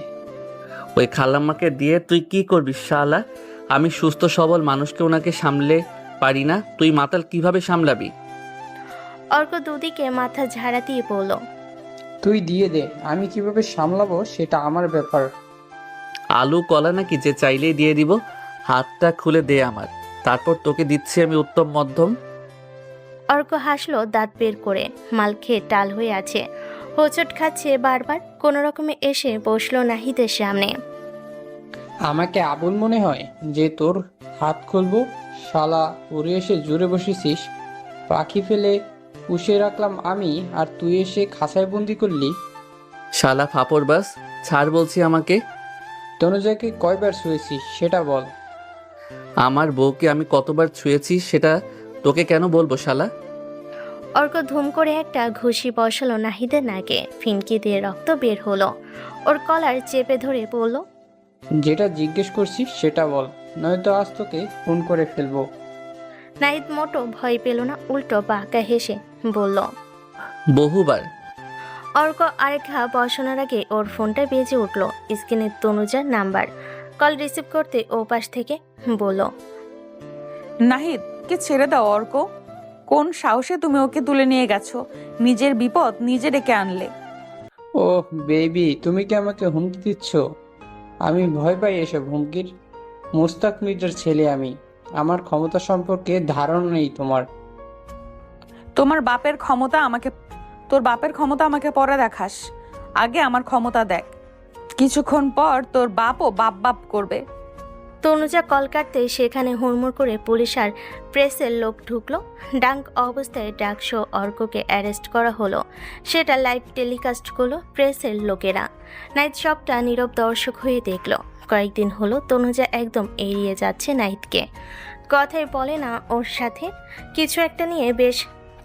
ওই খালাম্মাকে দিয়ে তুই কি করবি শালা? আমি সুস্থ সবল মানুষকে ওনাকে সামলে পারি না, তুই মাতাল কিভাবে সামলাবি? অর্ক দুদিকে মাথা ঝাড়া দিয়ে বলল, তুই দিয়ে দে, আমি কিভাবে সামলাবো সেটা আমার ব্যাপার। আলু কলা নাকি যে চাইলেই দিয়ে দিব? হাতটা খুলে দে আমার, তারপর তোকে দিচ্ছি আমি উত্তম মধ্যম। অর্ক হাসলো দাঁত বের করে। মাল খেয়ে টাল হয়ে আছে, হোঁচট খাচ্ছে বারবার। কোনো রকমে এসে বসলো নাহিদের সামনে। আমাকে আবুল মনে হয় যে তোর হাত খুলবো? শালা, উড়ে এসে জুড়ে বসেছিস। পাখি ফেলে পুষে রাখলাম আমি, আর তুই এসে খাঁচায় বন্দি করলি। শালা ফাপড় বাস, ছাড় বলছি আমাকে। তনুজাকে কয়বার ছুঁয়েছিস সেটা বল। আমার বউকে আমি কতবার ছুঁয়েছি সেটা তোকে কেন বলবো শালা? অর্ক ধুম করে একটা ঘুষি বসালো নাহিদের নাকে। ফিনকি দিয়ে রক্ত বের হলো। ওর কলার চেপে ধরে বলল, যেটা জিজ্ঞেস করছিস সেটা বল, নয়তো আজ তোকে ফোন করে ফেলবো। নাহিদ মোটো ভয় পেল না, উল্টো বাঁকা হেসে বলল। বহুবার। অর্ক আরেক ঘা বসানোর আগে ওর ফোনটা বেজে উঠল। স্ক্রিনে তনুজার নাম্বার। কল রিসিভ করতে ও পাশ থেকে বলল, নাহিদ কে ছেড়ে দাও অর্ক। কোন সাহসে তুমি ওকে তুলে নিয়ে গেছো? নিজের বিপদ নিজে ডেকে আনলে। ও বেবি, তুমি কি আমাকে হুমকি দিচ্ছ? আমি ভয় পাই এসব হুমকির। মুস্তাক মির্জার ছেলে আমি, আমার ক্ষমতা সম্পর্কে ধারণা নেই তোমার। তোর বাপের ক্ষমতা আমাকে পরে দেখাস, আগে আমার ক্ষমতা দেখ। কিছুক্ষণ পর তোর বাপও বাপ বাপ করবে। তনুজা কল কাটতে সেখানে হুড়মুড় করে পুলিশ আর প্রেসের লোক ঢুকলো। ডাঙ্ক অবস্থায় ডাকশো অর্ককে অ্যারেস্ট করা হলো। সেটা লাইভ টেলিকাস্ট করলো প্রেসের লোকেরা। নাইট সবটা নীরব দর্শক হয়ে দেখলো। কয়েকদিন হলো তনুজা একদম এড়িয়ে যাচ্ছে নাহিদকে। কথাই বলে না ওর সাথে। কিছু একটা নিয়ে বেশ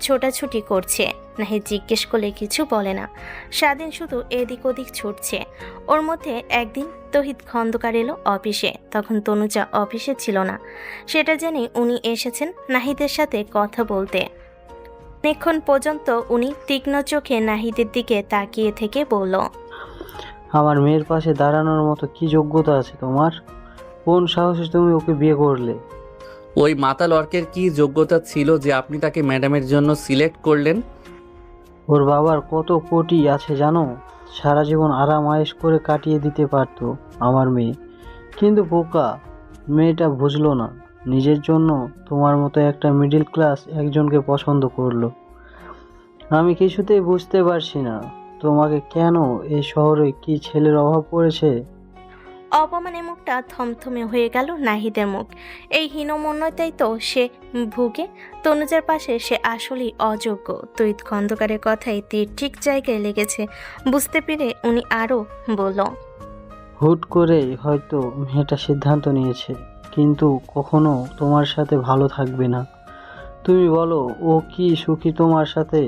ছোটাছুটি করছে। নাহিদ জিজ্ঞেস করলে কিছু বলে না। স্বাধীন শুধু এদিক ওদিক ছুটছে। ওর মধ্যে একদিন তহিদ খন্দকার এলো অফিসে। তখন তনুজা অফিসে ছিল না। সেটা জেনে উনি এসেছেন নাহিদের সাথে কথা বলতে। অনেকক্ষণ পর্যন্ত উনি তীক্ষ্ণ চোখে নাহিদের দিকে তাকিয়ে থেকে বলল, আমার মেয়ের পাশে দাঁড়ানোর মতো কি যোগ্যতা আছে তোমার? কোন সাহসে তুমি ওকে বিয়ে করলে? ওই মাতাল অর্কের কি যোগ্যতা ছিল যে আপনি তাকে ম্যাডামের জন্য সিলেক্ট করলেন? ওর বাবার কত কোটি আছে জানো? সারা জীবন আরাম আয়েশ করে কাটিয়ে দিতে পারতো আমার মেয়ে, কিন্তু বোকা মেয়েটা বুঝলো না। নিজের জন্য তোমার মতো একটা মিডল ক্লাস একজনকে পছন্দ করলো। আমি কিছুতেই বুঝতে পারছি না তোমাকে কেন এই শহরে কি ছেলের অভাব পড়েছে। অপমানে মুখটা থমথমে হয়ে গেল নাহিদের মুখ। এই হীনমন্যতাই তো সে ভুগে। তনুজার পাশে সে আসলেই অযোগ্য। তৈত খন্দকারের কথাই তীর ঠিক জায়গায় লেগেছে বুঝতে পেরে উনি আরও বলল, হুট করেই হয়তো মেয়েটা সিদ্ধান্ত নিয়েছে, কিন্তু কখনো তোমার সাথে ভালো থাকবে না। তুমি বলো, ও কি সুখী তোমার সাথে?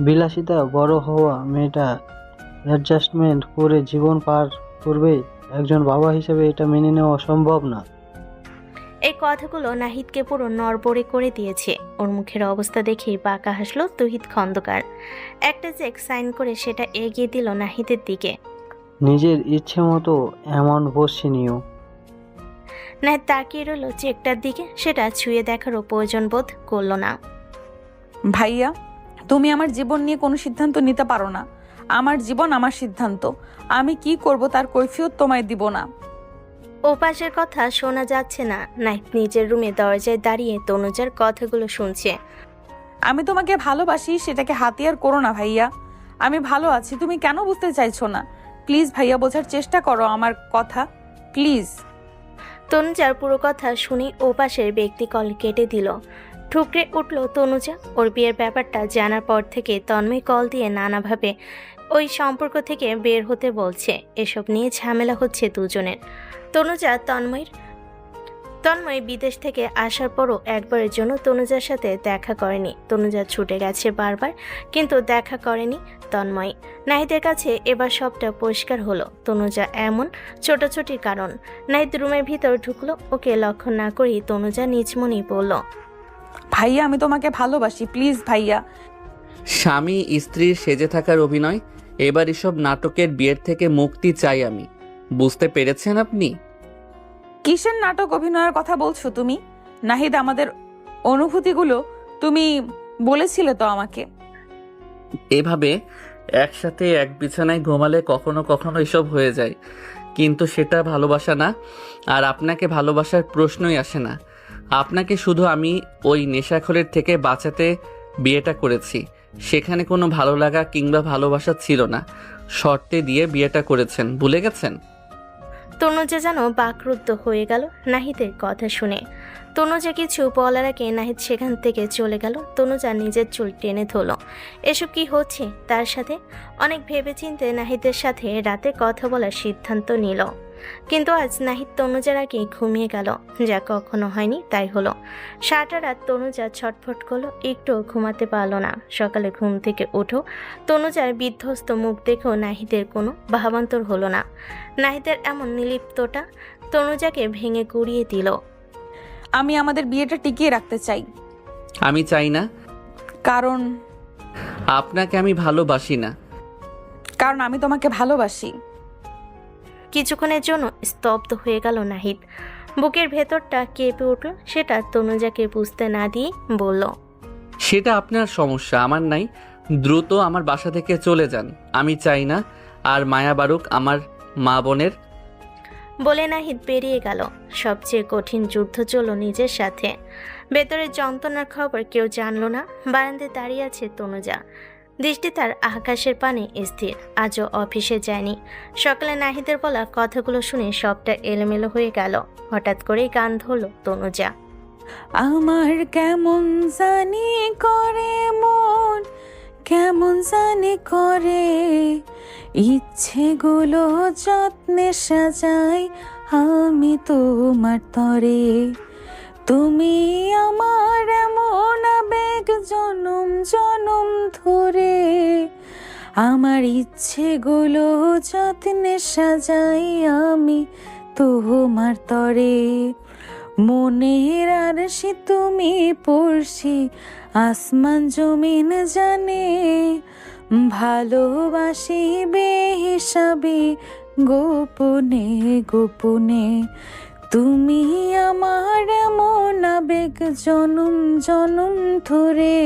বিলাসিতা বড় হওয়া মেয়েটা অ্যাডজাস্টমেন্ট করে জীবন পার করবে। একজন বাবা হিসেবে এটা মেনে নেওয়া সম্ভব না। এই কথাগুলো নাহিদকে পুরো নড়বড়ে করে দিয়েছে। ওর মুখের অবস্থা দেখেই বাঁকা হাসলো তহিদ খন্দকার। একটা চেক সাইন করে সেটা এগিয়ে দিল নাহিদের দিকে। নিজের ইচ্ছে মতো এমন বসে নিও। নাহিদ তাকিয়ে রইল চেকটার দিকে। সেটা ছুঁয়ে দেখারও প্রয়োজন বোধ করলো না। ভাইয়া, তুমি আমার জীবন নিয়ে কোনো সিদ্ধান্ত নিতে পারো না। আমার জীবন আমার সিদ্ধান্ত। আমি কি করব তার কৈফিয়ত তোমায় দিব না। ওপাশের কথা শোনা যাচ্ছে না। নাহিদ নিজের রুমে দরজায় দাঁড়িয়ে তনুজার কথাগুলো শুনছে। আমি তোমাকে ভালোবাসি, সেটাকে হাতিয়ার করো না ভাইয়া। আমি ভালো আছি, তুমি কেন বুঝতে চাইছো না? প্লিজ ভাইয়া, বোঝার চেষ্টা করো আমার কথা, প্লিজ। তনুজার পুরো কথা শুনে ওপাশের ব্যক্তি কল কেটে দিল। ঠুকরে উঠল তনুজা। ওর বিয়ের ব্যাপারটা জানার পর থেকে তন্ময় কল দিয়ে নানাভাবে ওই সম্পর্ক থেকে বের হতে বলছে। এসব নিয়ে ঝামেলা হচ্ছে দুজনের। তন্ময় বিদেশ থেকে আসার পরও একবারের জন্য তনুজার সাথে দেখা করেনি। তনুজা ছুটে গেছে বারবার, কিন্তু দেখা করেনি তন্ময়। নাহিদের কাছে এবার সবটা পরিষ্কার হলো তনুজা এমন ছোটাছুটির কারণ। নাহিদ রুমের ভিতর ঢুকলো। ওকে লক্ষ্য না করেই তনুজা নিজ মনেই বলল, ভাইয়া আমি তোমাকে ভালোবাসি, প্লিজ ভাইয়া। স্বামী স্ত্রীর সেজে থাকার অভিনয়, এবার এসব নাটকের বিয়ের থেকে মুক্তি চাই আমি। বুঝতে পেরেছেন আপনি? কিসের নাটক অভিনয়ের কথা বলছো তুমি? নাহিদ, আমাদের অনুভূতিগুলো তুমি বলেছিলে তো আমাকে। এভাবে একসাথে এক বিছানায় ঘুমালে কখনো কখনো এসব হয়ে যায়, কিন্তু সেটা ভালোবাসা না। আর আপনাকে ভালোবাসার প্রশ্নই আসে না। আপনাকে শুধু আমি ওই নেশাখোরের থেকে বাঁচাতে বিয়েটা করেছি। সেখানে কোনো ভালো লাগা কিংবা ভালোবাসা ছিল না। শর্তে দিয়ে বিয়েটা করেছেন, ভুলে গেছেন? তনুজা যেন বাকরুদ্ধ হয়ে গেল নাহিদের কথা শুনে। তনুজা কিছু বলার আগে নাহিদ সেখান থেকে চলে গেল। তনুজা নিজের চুল টেনে ধরল। এসব কি হচ্ছে তার সাথে? অনেক ভেবেচিন্তে নাহিদের সাথে রাতে কথা বলার সিদ্ধান্ত নিল, কিন্তু আজ নাহিদ তনুজার আগে ঘুমিয়ে গেল। যা কখনো হয়নি তাই হলো। সারাটা রাত তনুজা ছটফট করলো, একটু ঘুমাতে পারল না। সকালে ঘুম থেকে উঠো তনুজার বিধ্বস্ত মুখ দেখেও নাহিদের কোনো ভাবান্তর হলো না। নাহিদের এমন নির্লিপ্ততা তনুজাকে ভেঙে গুড়িয়ে দিল। আমি আমাদের বিয়েটা টিকিয়ে রাখতে চাই। আমি চাই না। কারণ আপনাকে আমি ভালোবাসি না। কারণ আমি তোমাকে ভালোবাসি। কিছুক্ষণের জন্য স্তব্ধ হয়ে গেল নাহিদ। বুকের ভেতরটা কেঁপে উঠল। সেটা তনুজাকে বুঝতে না দিয়ে বলল, সেটা আপনার সমস্যা, আমার নাই। দ্রুত আমার বাসা থেকে চলে যান। আমি চাই না আর মায়া বারুক আমার মা বোনের। বলে নাহিদ বেরিয়ে গেল। সবচেয়ে কঠিন যুদ্ধ চলল নিজের সাথে। ভেতরের যন্ত্রণার খবর কেউ জানল না। বারান্দায় দাঁড়িয়ে আছে তনুজা। দৃষ্টি তার আকাশের পানে স্থির। আজও অফিসে যায়নি। সকালে নাহিদের বলা কথাগুলো শুনে সবটা এলোমেলো হয়ে গেল। হঠাৎ করেই গান ধরল তনুজা। আমার কেমন জানি করে মন, কেমন জানি করে, ইচ্ছেগুলো যত্নে সাজাই আমি তোমার তরে। তুমি আমার এমন আবেগ জনম জনম ধরে, আমার ইচ্ছেগুলো যত্নে সাজাই আমি তোমার তরে। মনের আরশে তুমি পড়ছি, আসমান জমিন জানে, ভালোবাসি বেহিসাবি গোপনে গোপনে। তুমি আমার এমন আবেগ জনম জনম ধরে,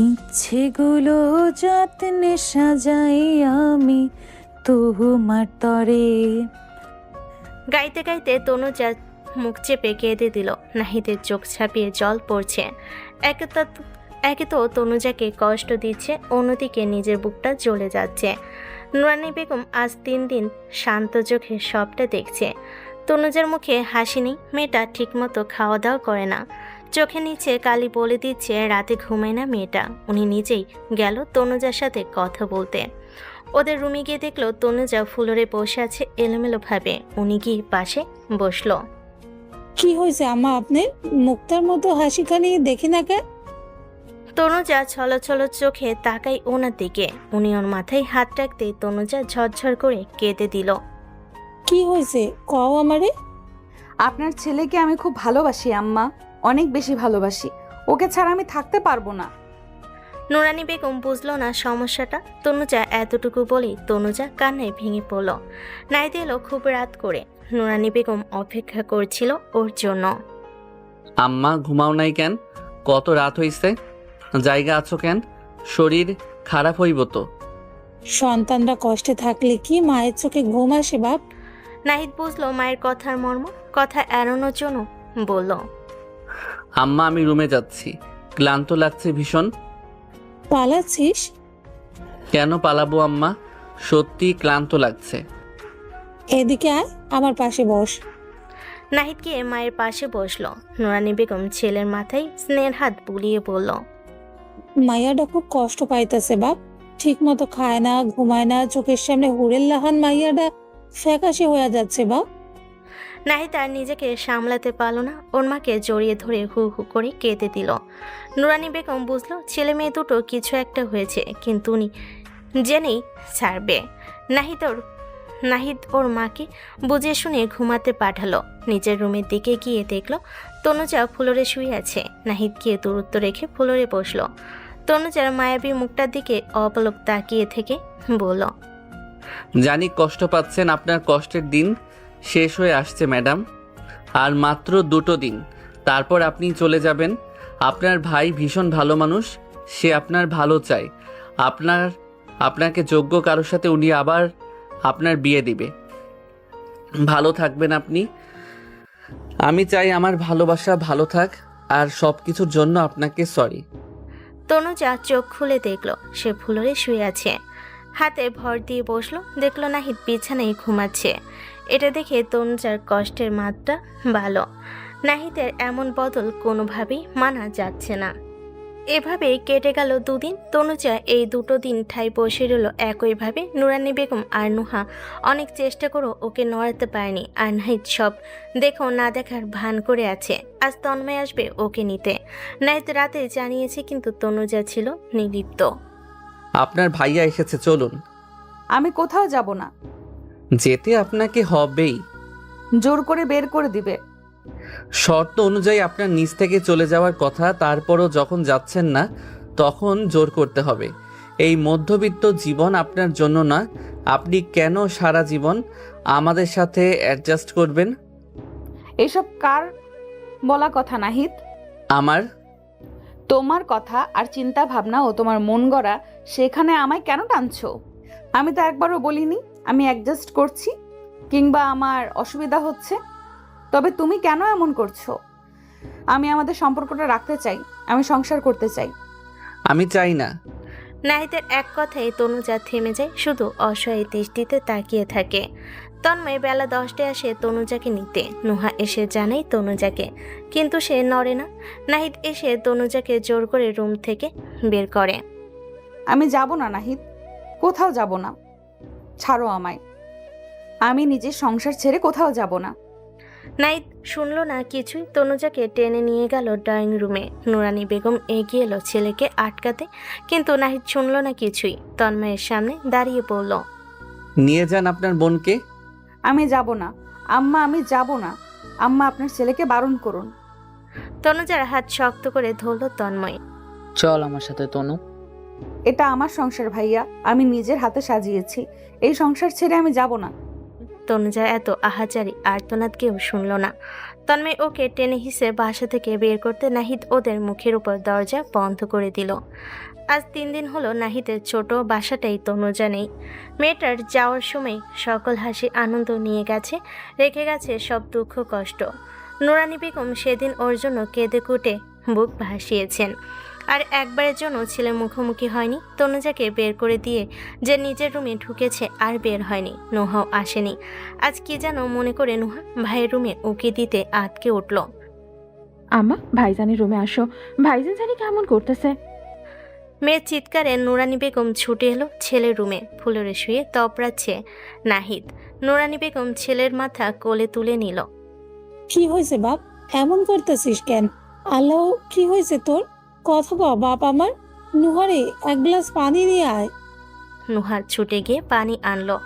ইচ্ছেগুলো যত্নে সাজাই আমি তোমার তরে। গাইতে গাইতে তনুজা মুখ চেপে কেঁদে দিল। নাহিদের চোখ ছাপিয়ে জল পড়ছে। একে তো তনুজাকে কষ্ট দিচ্ছে, অন্যদিকে নিজের বুকটা জ্বলে যাচ্ছে। নুরানি বেগম আজ 3 দিন শান্ত চোখে সবটা দেখছে। তনুজার মুখে হাসি নেই। মেয়েটা ঠিকমতো খাওয়া দাওয়া করে না। চোখে নিচে কালি বলে দিচ্ছে রাতে ঘুমায় না মেয়েটা। উনি নিজেই গেল তনুজার সাথে কথা বলতে। ওদের রুমে গিয়ে দেখলো তনুজা ফ্লোরে বসে আছে এলোমেলো ভাবে। উনি গিয়ে পাশে বসলো। কি হয়েছে আম্মা, আপনি মুক্তার মতো হাসিখানি দেখি না কে? তনুজা ছলছল চোখে তাকাই ওনার দিকে। উনি ওর মাথায় হাত রাখতে তনুজা ঝরঝর করে কেঁদে দিল। কি হয়েছে কও আমারে। আপনার ছেলেকে আমি খুব ভালোবাসি আম্মা, অনেক বেশি ভালোবাসি। ওকে ছাড়া আমি থাকতে পারবো না। নুরানি বেগম বুঝলো না সমস্যাটা। তনুজা এতটুকু বলেই তনুজা কান্নায় ভেঙে পড়ল। নাইদ এলো খুব রাত করে। নুরানি বেগম অপেক্ষা করছিল ওর জন্য। আম্মা ঘুমাও নাই কেন? কত রাত হইছে? জায়গা আছো কেন? শরীর খারাপ হইব তো। সন্তানরা কষ্টে থাকলে কি মায়ের চোখে ঘুম আসে বাপ? নাহিদ বুঝলো মায়ের কথার মর্ম। কথা এড়ানোর জন্য বলল, আম্মা আমি রুমে যাচ্ছি, ক্লান্ত লাগছে ভীষণ। পালাচ্ছিস? কেন পালাবো আম্মা, সত্যি ক্লান্ত লাগছে। এদিকে আয়, আমার পাশে বস। নাহিদ গিয়ে মায়ের পাশে বসলো। নুরানি বেগম ছেলের মাথায় স্নেহের হাত বুলিয়ে বলল, মাইয়াটা খুব কষ্ট পাইতেছে বাপ। ঠিক মতো খায় না, ঘুমায় না, চোখের সামনে হুড়ের লাহান মাইয়াটা ফ্যাকাশে হয়ে যাচ্ছে বাপ। নাহিদ আর নিজেকে সামলাতে পারল না, ওর মাকে জড়িয়ে ধরে হু হু করে কেঁদে দিল। নুরানি বেগম বুঝলো ছেলে মেয়ে দুটো কিছু একটা হয়েছে, কিন্তু উনি জেনেই ছাড়বে। নাহিদ ওর মাকে বুঝে শুনে ঘুমাতে পাঠালো। নিজের রুমের দিকে গিয়ে দেখলো তনুজা ফ্লোরে শুয়ে আছে। নাহিদ গিয়ে দূরত্ব রেখে ফ্লোরে বসলো। তনুজার মায়াবী মুখটার দিকে অপলক তাকিয়ে থেকে বলল, জানি কষ্ট পাচ্ছেন, আপনার কষ্টের দিন শেষ হয়ে আসছে ম্যাডাম। আর মাত্র 2 দিন, তারপর আপনি চলে যাবেন। আপনার ভাই ভীষণ ভালো মানুষ, সে আপনার ভালো চায়। আপনাকে যোগ্য কারোর সাথে উনি আবার আপনার বিয়ে দিবে। ভালো থাকবেন আপনি। আমি চাই আমার ভালোবাসা ভালো থাক, আর সব কিছুর জন্য আপনাকে সরি। তনুজা চোখ খুলে দেখলো সে ফ্লোরে শুয়ে আছে, হাতে ভর দিয়ে বসলো। দেখলো নাহিদ বিছানায় ঘুমাচ্ছে। এটা দেখে তনুজার কষ্টের মাত্রা ভালো। নাহিদের এমন বদল কোনোভাবেই মানা যাচ্ছে না। এভাবে কেটে গেল 2 দিন। তনুজা এই 2 দিন ঠাই বসে রইল একইভাবে। নুরানি বেগম আর নুহা অনেক চেষ্টা করেও ওকে নড়াতে পারেনি। আর নাহিদ সব দেখো না দেখার ভান করে আছে। আজ তন্ময় আসবে ওকে নিতে। নাহিদ রাতে জানিয়েছে, কিন্তু তনুজা ছিল নির্লিপ্ত। আপনার ভাইয়া এসেছে, চলুন। আমি কোথাও যাব না। যেতে আপনাকে হবেই। জোর করে বের করে দিবে। শর্ত অনুযায়ী আপনার নিজ থেকে চলে যাওয়ার কথা, তারপরও যখন যাচ্ছেন না তখন জোর করতে হবে। এই মধ্যবিত্ত জীবন আপনার জন্য না। আপনি কেন সারা জীবন আমাদের সাথে অ্যাডজাস্ট করবেন? এসব কার বলা কথা নাহিদ? আমার। তোমার কথা আর চিন্তা ভাবনা ও তোমার মন গড়া, সেখানে আমায় কেন টানছো? আমি তো একবারও বলিনি আমি অ্যাডজাস্ট করছি কিংবা আমার অসুবিধা হচ্ছে। তবে তুমি কেন এমন করছো? আমি আমাদের সম্পর্কটা রাখতে চাই, আমি সংসার করতে চাই। আমি চাই না। নাহিদের এক কথায় তনুজা থেমে যায়, শুধু অসহায় দৃষ্টিতে তাকিয়ে থাকে। তন্ময় বেলা 10টায় আসে তনুজাকে নিতে। নুহা এসে জানায় তনুজাকে, কিন্তু সে নড়ে না। নাহিদ এসে তনুজাকে জোর করে রুম থেকে বের করে। আমি যাব না নাহিদ, কোথাও যাব না। ছাড়ো আমায়, আমি নিজের সংসার ছেড়ে কোথাও যাব না। নাহিদ শুনল না কিছুই। তনুজাকে টেনে নিয়ে গেল ড্রয়িং রুমে। নুরানি বেগম এগিয়ে এলো ছেলেকে আটকাতে, কিন্তু নাহিদ শুনল না কিছুই। তন্ময়ের সামনে দাঁড়িয়ে পড়ল। নিয়ে যান আপনার বোনকে। আমি যাব না আম্মা, আমি যাব না আম্মা, আপনার ছেলেকে বারণ করুন। তনুজার হাত শক্ত করে ধরল তন্ময়। চল আমার সাথে তনু। এটা আমার সংসার ভাইয়া, আমি নিজের হাতে সাজিয়েছি। এই সংসার ছেড়ে আমি যাব না। তনুজার এত আহাজারি আর্তনাদ কেউ শুনল না। তন্ময় ওকে টেনে হিসে বাসা থেকে বের করতে নাহিদ ওদের মুখের উপর দরজা বন্ধ করে দিল। আজ 3 দিন হলো নাহিদের ছোট বাসাটাই তনুজা নেই। মেয়েটার যাওয়ার সময় সকল হাসি আনন্দ নিয়ে গেছে, রেখে গেছে সব দুঃখ কষ্ট। নুরানি বেগম সেদিন ওর জন্য কেঁদে কুটে বুক ভাসিয়েছেন। আর একবারের জন্য ছেলে মুখোমুখি হয়নি। তনুজাকে বের করে দিয়ে যে নিজের রুমে ঢুকেছে আর বের হয়নি। নুহাও আসেনি। আজ কি যেন মনে করে নুহা ভাইয়ের রুমে উকি দিতে আটকে উঠল। আম্মা, ভাইজানের রুমে আসো, ভাইজান জানি কেমন করতেছে। মেয়ের চিৎকারে নুরানি বেগম ছুটে এলো ছেলের রুমে। ফ্লোরে শুয়ে তপড়াচ্ছে নাহিদ। নুরানি বেগম ছেলের মাথা কোলে তুলে নিল। কি হয়েছে বাপ, এমন করতেছিস কেন? আল্লাহ, কি হয়েছে তোর? কথা কও বাপ আমার। নুহারে 1 গ্লাস পানি নিয়ে আয়। নুহার ছুটে গিয়ে পানি আনলো।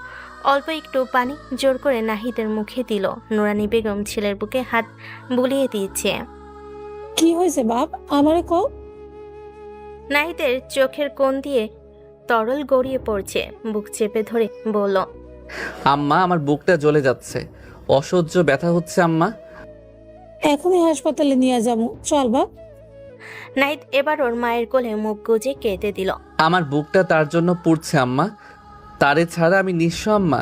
অল্প একটু পানি জোর করে নাহিদের মুখে দিল। নুরানি বেগম ছেলের বুকে হাত বুলিয়ে দিয়েছে। কি হয়েছে বাপ, আমারে কও। নাহিদের চোখের কোণ দিয়ে তরল গড়িয়ে পড়ছে। বুক চেপে ধরে বলল, আম্মা, আমার বুকটা জ্বলে যাচ্ছে, অসহ্য ব্যথা হচ্ছে আম্মা। এখনই হাসপাতালে নিয়ে যাবো, চল বাপ। নাহিদ এবার ওর মায়ের কোলে মুখ গুজে কেঁদে দিল। আমার বুকটা তার জন্য পুড়ছে আম্মা, তারে ছাড়া আমি নিঃস্ব আম্মা।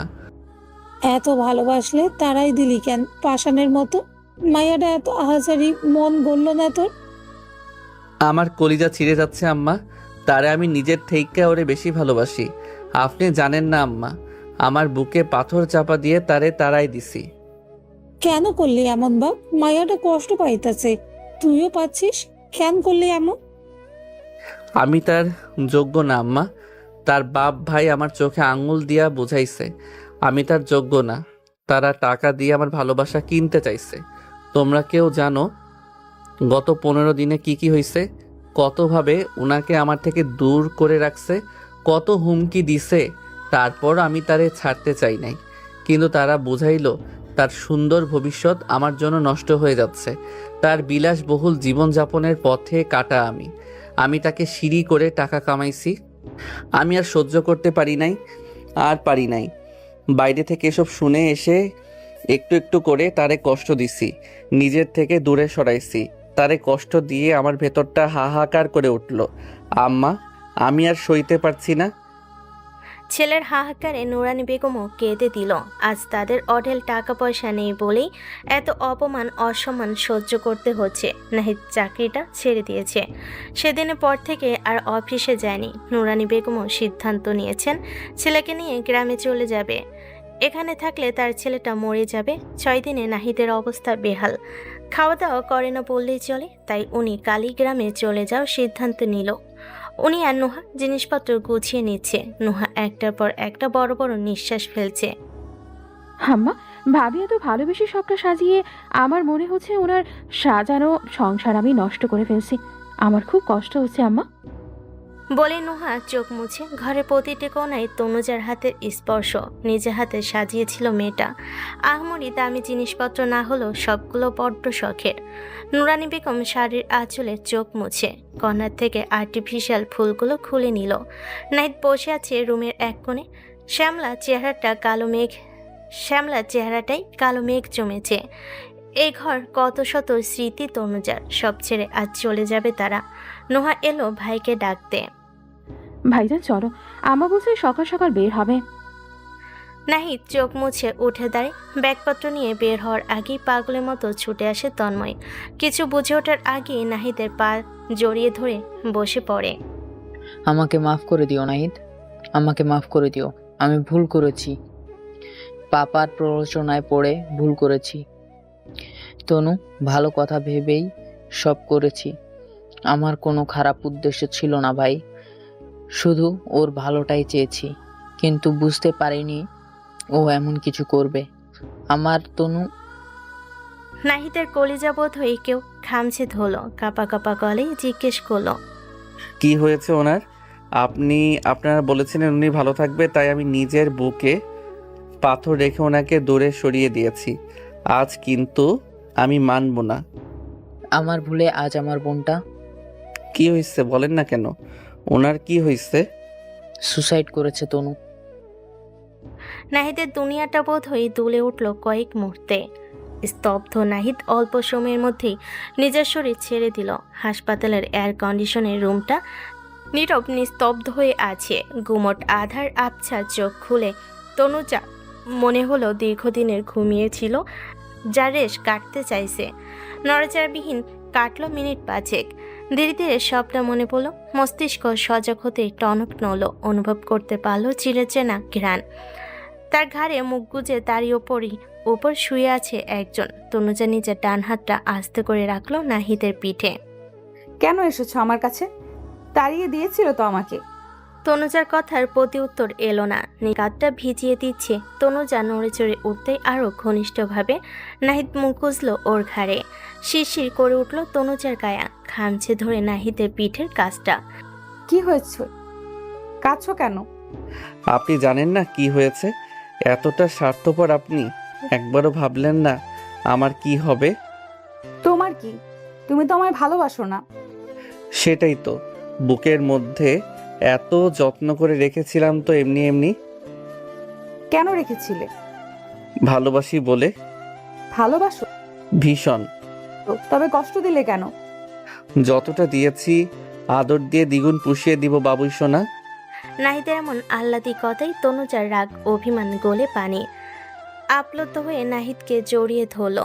এত ভালোবাসলে তারাই দিলি কেন পাষাণের মতো? মায়াটা এত আহাজারি মন গড়ল না তোর? আমার কলিজা ছিঁড়ে যাচ্ছে আম্মা। তারে আমি নিজের থেকে ওরে বেশি ভালোবাসি। আপনি জানেন না আম্মা, আমার বুকে পাথর চাপা দিয়ে তারে তাড়াই দিছি। কেন করলি এমন বাপ? মায়াটা কষ্ট পাইতেছে, তুইও পাচ্ছিস, কেন করলি এমন? আমি তার যোগ্য না আম্মা। তার বাপ ভাই আমার চোখে আঙুল দিয়া বুঝাইছে আমি তার যোগ্য না। তারা টাকা দিয়ে আমার ভালোবাসা কিনতে চাইছে। তোমরা কেউ জানো গত 15 দিনে কি হয়েছে? কতভাবে উনাকে আমার থেকে দূর করে রাখছে, কত হুমকি দিছে। তারপর আমি তারে ছাড়তে চাই নাই, কিন্তু তারা বুঝাইলো তার সুন্দর ভবিষ্যৎ আমার জন্য নষ্ট হয়ে যাচ্ছে। তার বিলাসবহুল জীবনযাপনের পথে কাটা আমি তাকে সিঁড়ি করে টাকা কামাইছি। আমি আর সহ্য করতে পারি নাই। বাইরে থেকে এসব শুনে এসে একটু একটু করে তারে কষ্ট দিছি, নিজের থেকে দূরে সরাইছি। তারে কষ্ট দিয়ে আমার ভেতরটা হাহাকার করে উঠল। আম্মা, আমি আর সইতে পারছি না। ছেলের হাহাকারে নুরানি বেগমও কেঁদে দিল। আজ তাদের অঢেল টাকা পয়সা নেই বলেই এত অপমান অসম্মান সহ্য করতে হচ্ছে। নাহিদ চাকরিটা ছেড়ে দিয়েছে। সেদিনের পর থেকে আর অফিসে যায়নি। নুরানি বেগমও সিদ্ধান্ত নিয়েছেন ছেলেকে নিয়ে গ্রামে চলে যাবে। এখানে থাকলে তার ছেলেটা মরে যাবে। 6 দিনে নাহিদের অবস্থা বেহাল, খাওয়া দাওয়া করে না বললেই চলে। তাই উনি কালীগ্রামে চলে যাওয়ার সিদ্ধান্ত নিল। উনি আর নুহা জিনিসপত্র গুছিয়ে নিচ্ছে। নুহা একটার পর একটা বড় বড় নিঃশ্বাস ফেলছে। আম্মা, ভাবি এত ভালোবেসে সবটা সাজিয়ে আমার মনে হচ্ছে ওনার সাজানো সংসার আমি নষ্ট করে ফেলছি। আমার খুব কষ্ট হচ্ছে আম্মা। বলে নুহা চোখ মুছে। ঘরের প্রতিটি কোণায় তনুজার হাতের স্পর্শ। নিজে হাতে সাজিয়েছিল মেয়েটা। আহমরি দামি জিনিসপত্র না হলেও সবগুলো বড্ড শখের। নুরানি বেগম শাড়ির আঁচলে চোখ মুছে কর্নার থেকে আর্টিফিশিয়াল ফুলগুলো খুলে নিল। নাহিদ বসে আছে রুমের এক কোণে। শ্যামলা চেহারাটাই কালো মেঘ জমেছে। এই ঘর কত শত স্মৃতি তনুজার, সব ছেড়ে আজ চলে যাবে তারা। নোহা এলো ভাইকে ডাকতে। ভাইজান চলো, আম্মা বলছে সকাল সকাল বের হবে। নাহিদ চোখ মুছে উঠে দাঁড়ায়। ব্যাগপত্র নিয়ে বের হওয়ার আগেই পাগলের মতো ছুটে আসে তন্ময়। কিছু বুঝে ওঠার আগেই নাহিদের পা জড়িয়ে ধরে বসে পড়ে। আমাকে মাফ করে দিও নাহিদ, আমাকে মাফ করে দিও। আমি ভুল করেছি, পাপার প্ররোচনায় পড়ে ভুল করেছি। তনু, ভালো কথা ভেবেই সব করেছি। আমার কোনো খারাপ উদ্দেশ্য ছিল না ভাই, শুধু ওর ভালোটাই চেয়েছি। কিন্তু বুঝতে পারিনি ও এমন কিছু করবে। আমার তনু। নাহিদের কলিজা বোধ হয়ে কেউ খামছে ধরলো। কাপা কাপা গলায় জিজ্ঞেস করলো, কি হয়েছে ওনার? আপনারা বলেছিলেন উনি ভালো থাকবে, তাই আমি নিজের বুকে পাথর রেখে ওনাকে দূরে সরিয়ে দিয়েছি। আজ কিন্তু আমি মানব না। আমার ভুলে আজ আমার বোনটা। কি হয়েছে বলেন না কেন? ওনার কি হয়েছে? সুসাইড করেছে তনু। নাহিদের দুনিয়াটা বোধ হয়ে দুলে উঠল কয়েক মুহূর্তে। স্তব্ধ নাহিদ অল্প সময়ের মধ্যেই নিজের শরীর ছেড়ে দিল। হাসপাতালের এয়ার কন্ডিশনের রুমটা নীরব নিস্তব্ধ হয়ে আছে। গুমট আধার আবছা চোখ খুলে তনুজা মনে হলো দীর্ঘদিনের ঘুমিয়েছিল, যা রেশ কাটতে চাইছে। নড়াচড়াবিহীন কাটল মিনিট 5। ধীরে ধীরে সবটা মনে পড়ল। মস্তিষ্ক সজাগ হতে টনক নড়ল। অনুভব করতে পারল চিরচেনা ঘ্রাণ। তার ঘাড়ে মুখ গুজে তারই উপর শুয়ে আছে একজন। তনুজা নিজের ডান হাতটা আস্তে করে রাখলো নাহিদের পিঠে। কেন এসেছো আমার কাছে? তাড়িয়ে দিয়েছিল তো আমাকে। তনুজার কথার প্রতি উত্তর এলো না। কাঁধটা ভিজিয়ে দিচ্ছে। তনুজা নড়ে চড়ে উঠতেই আরো ঘনিষ্ঠভাবে নাহিদ মুখ গুজল ওর ঘাড়ে। শিরশির করে উঠল তনুজার গায়া। খামছে ধরে নাহিদের পিঠের কাজটা। কি হয়েছে? কাঁদছো কেন? আপনি জানেন না কি হয়েছে? এতটা স্বার্থপর আপনি একবারও ভাবলেন না আমার কি হবে? তোমার কি? তুমি তো আমায় ভালোবাসো না। সেটাই তো, বুকের মধ্যে এত যত্ন করে রেখেছিলাম তো এমনি। কেন রেখেছিলে? ভালোবাসি বলে। ভালোবাসো ভীষণ। তবে কষ্ট দিলে কেন? যতটা দিয়েছি আদর দিয়ে দ্বিগুণ পুষিয়ে দিব বাবুই সোনা। নাহিদের এমন আহ্লাদি কথাই তনুজার রাগ অভিমান গলে পানি। আপ্লুত হয়ে নাহিদকে জড়িয়ে ধরল।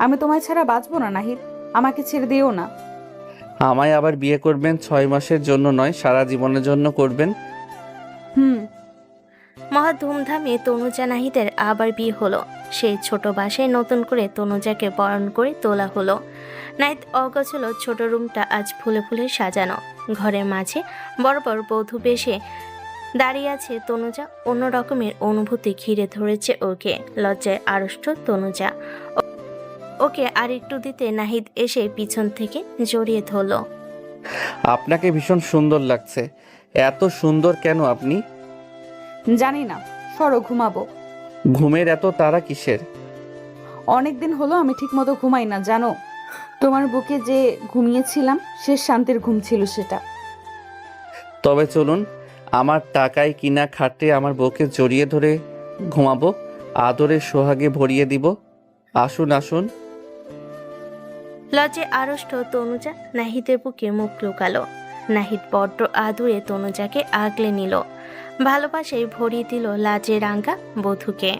আমি তোমায় ছাড়া বাঁচবো না নাহিদ, আমাকে ছেড়ে দিও না। আমায় আবার বিয়ে করবেন 6 মাসের জন্য নয়, সারা জীবনের জন্য করবেন। হুম। মহা ধুমধামে তনুজা নাহিদের আবার বিয়ে হলো। সেই ছোট বাসায় নতুন করে তনুজাকে বরণ করে তোলা হলো। নাহিদ অগোছল ছোট রুমটা আজ ফুলে ফুলে সাজানো। ঘরের মাঝে বড় বড় বধূ বেশে দাঁড়িয়ে আছে তনুজা। অন্য রকমের অনুভূতি ঘিরে ধরেছে ওকে। লজ্জায় আড়ষ্ট তনুজা। ওকে আর একটু দিতে নাহিদ এসে পিছন থেকে জড়িয়ে ধরল। আপনাকে ভীষণ সুন্দর লাগছে। এত সুন্দর কেন আপনি? জানি না, সরো ঘুমাবো। ঘুমের এত তাড়া কিসের? অনেকদিন হলো আমি ঠিক মতো ঘুমাই না জানো। তোমার বুকে যে ঘুমিয়েছিলাম শেষ শান্তির ঘুম ছিল সেটা। তবে চলুন, আমার টাকায় কিনা খাটে আমার বউকে জড়িয়ে ধরে ঘুমাবো, আদরে সোহাগে ভরিয়ে দিব। আসুন আসুন। লজ্জে আড়ষ্ট তনুজা নাহিদের বুকে মুখ লুকালো। নাহিদ বড্ড আদুরে তনুজাকে আগলে নিল, ভালোবাসায় ভরিয়ে দিল লাজে রাঙ্গা বধূকে।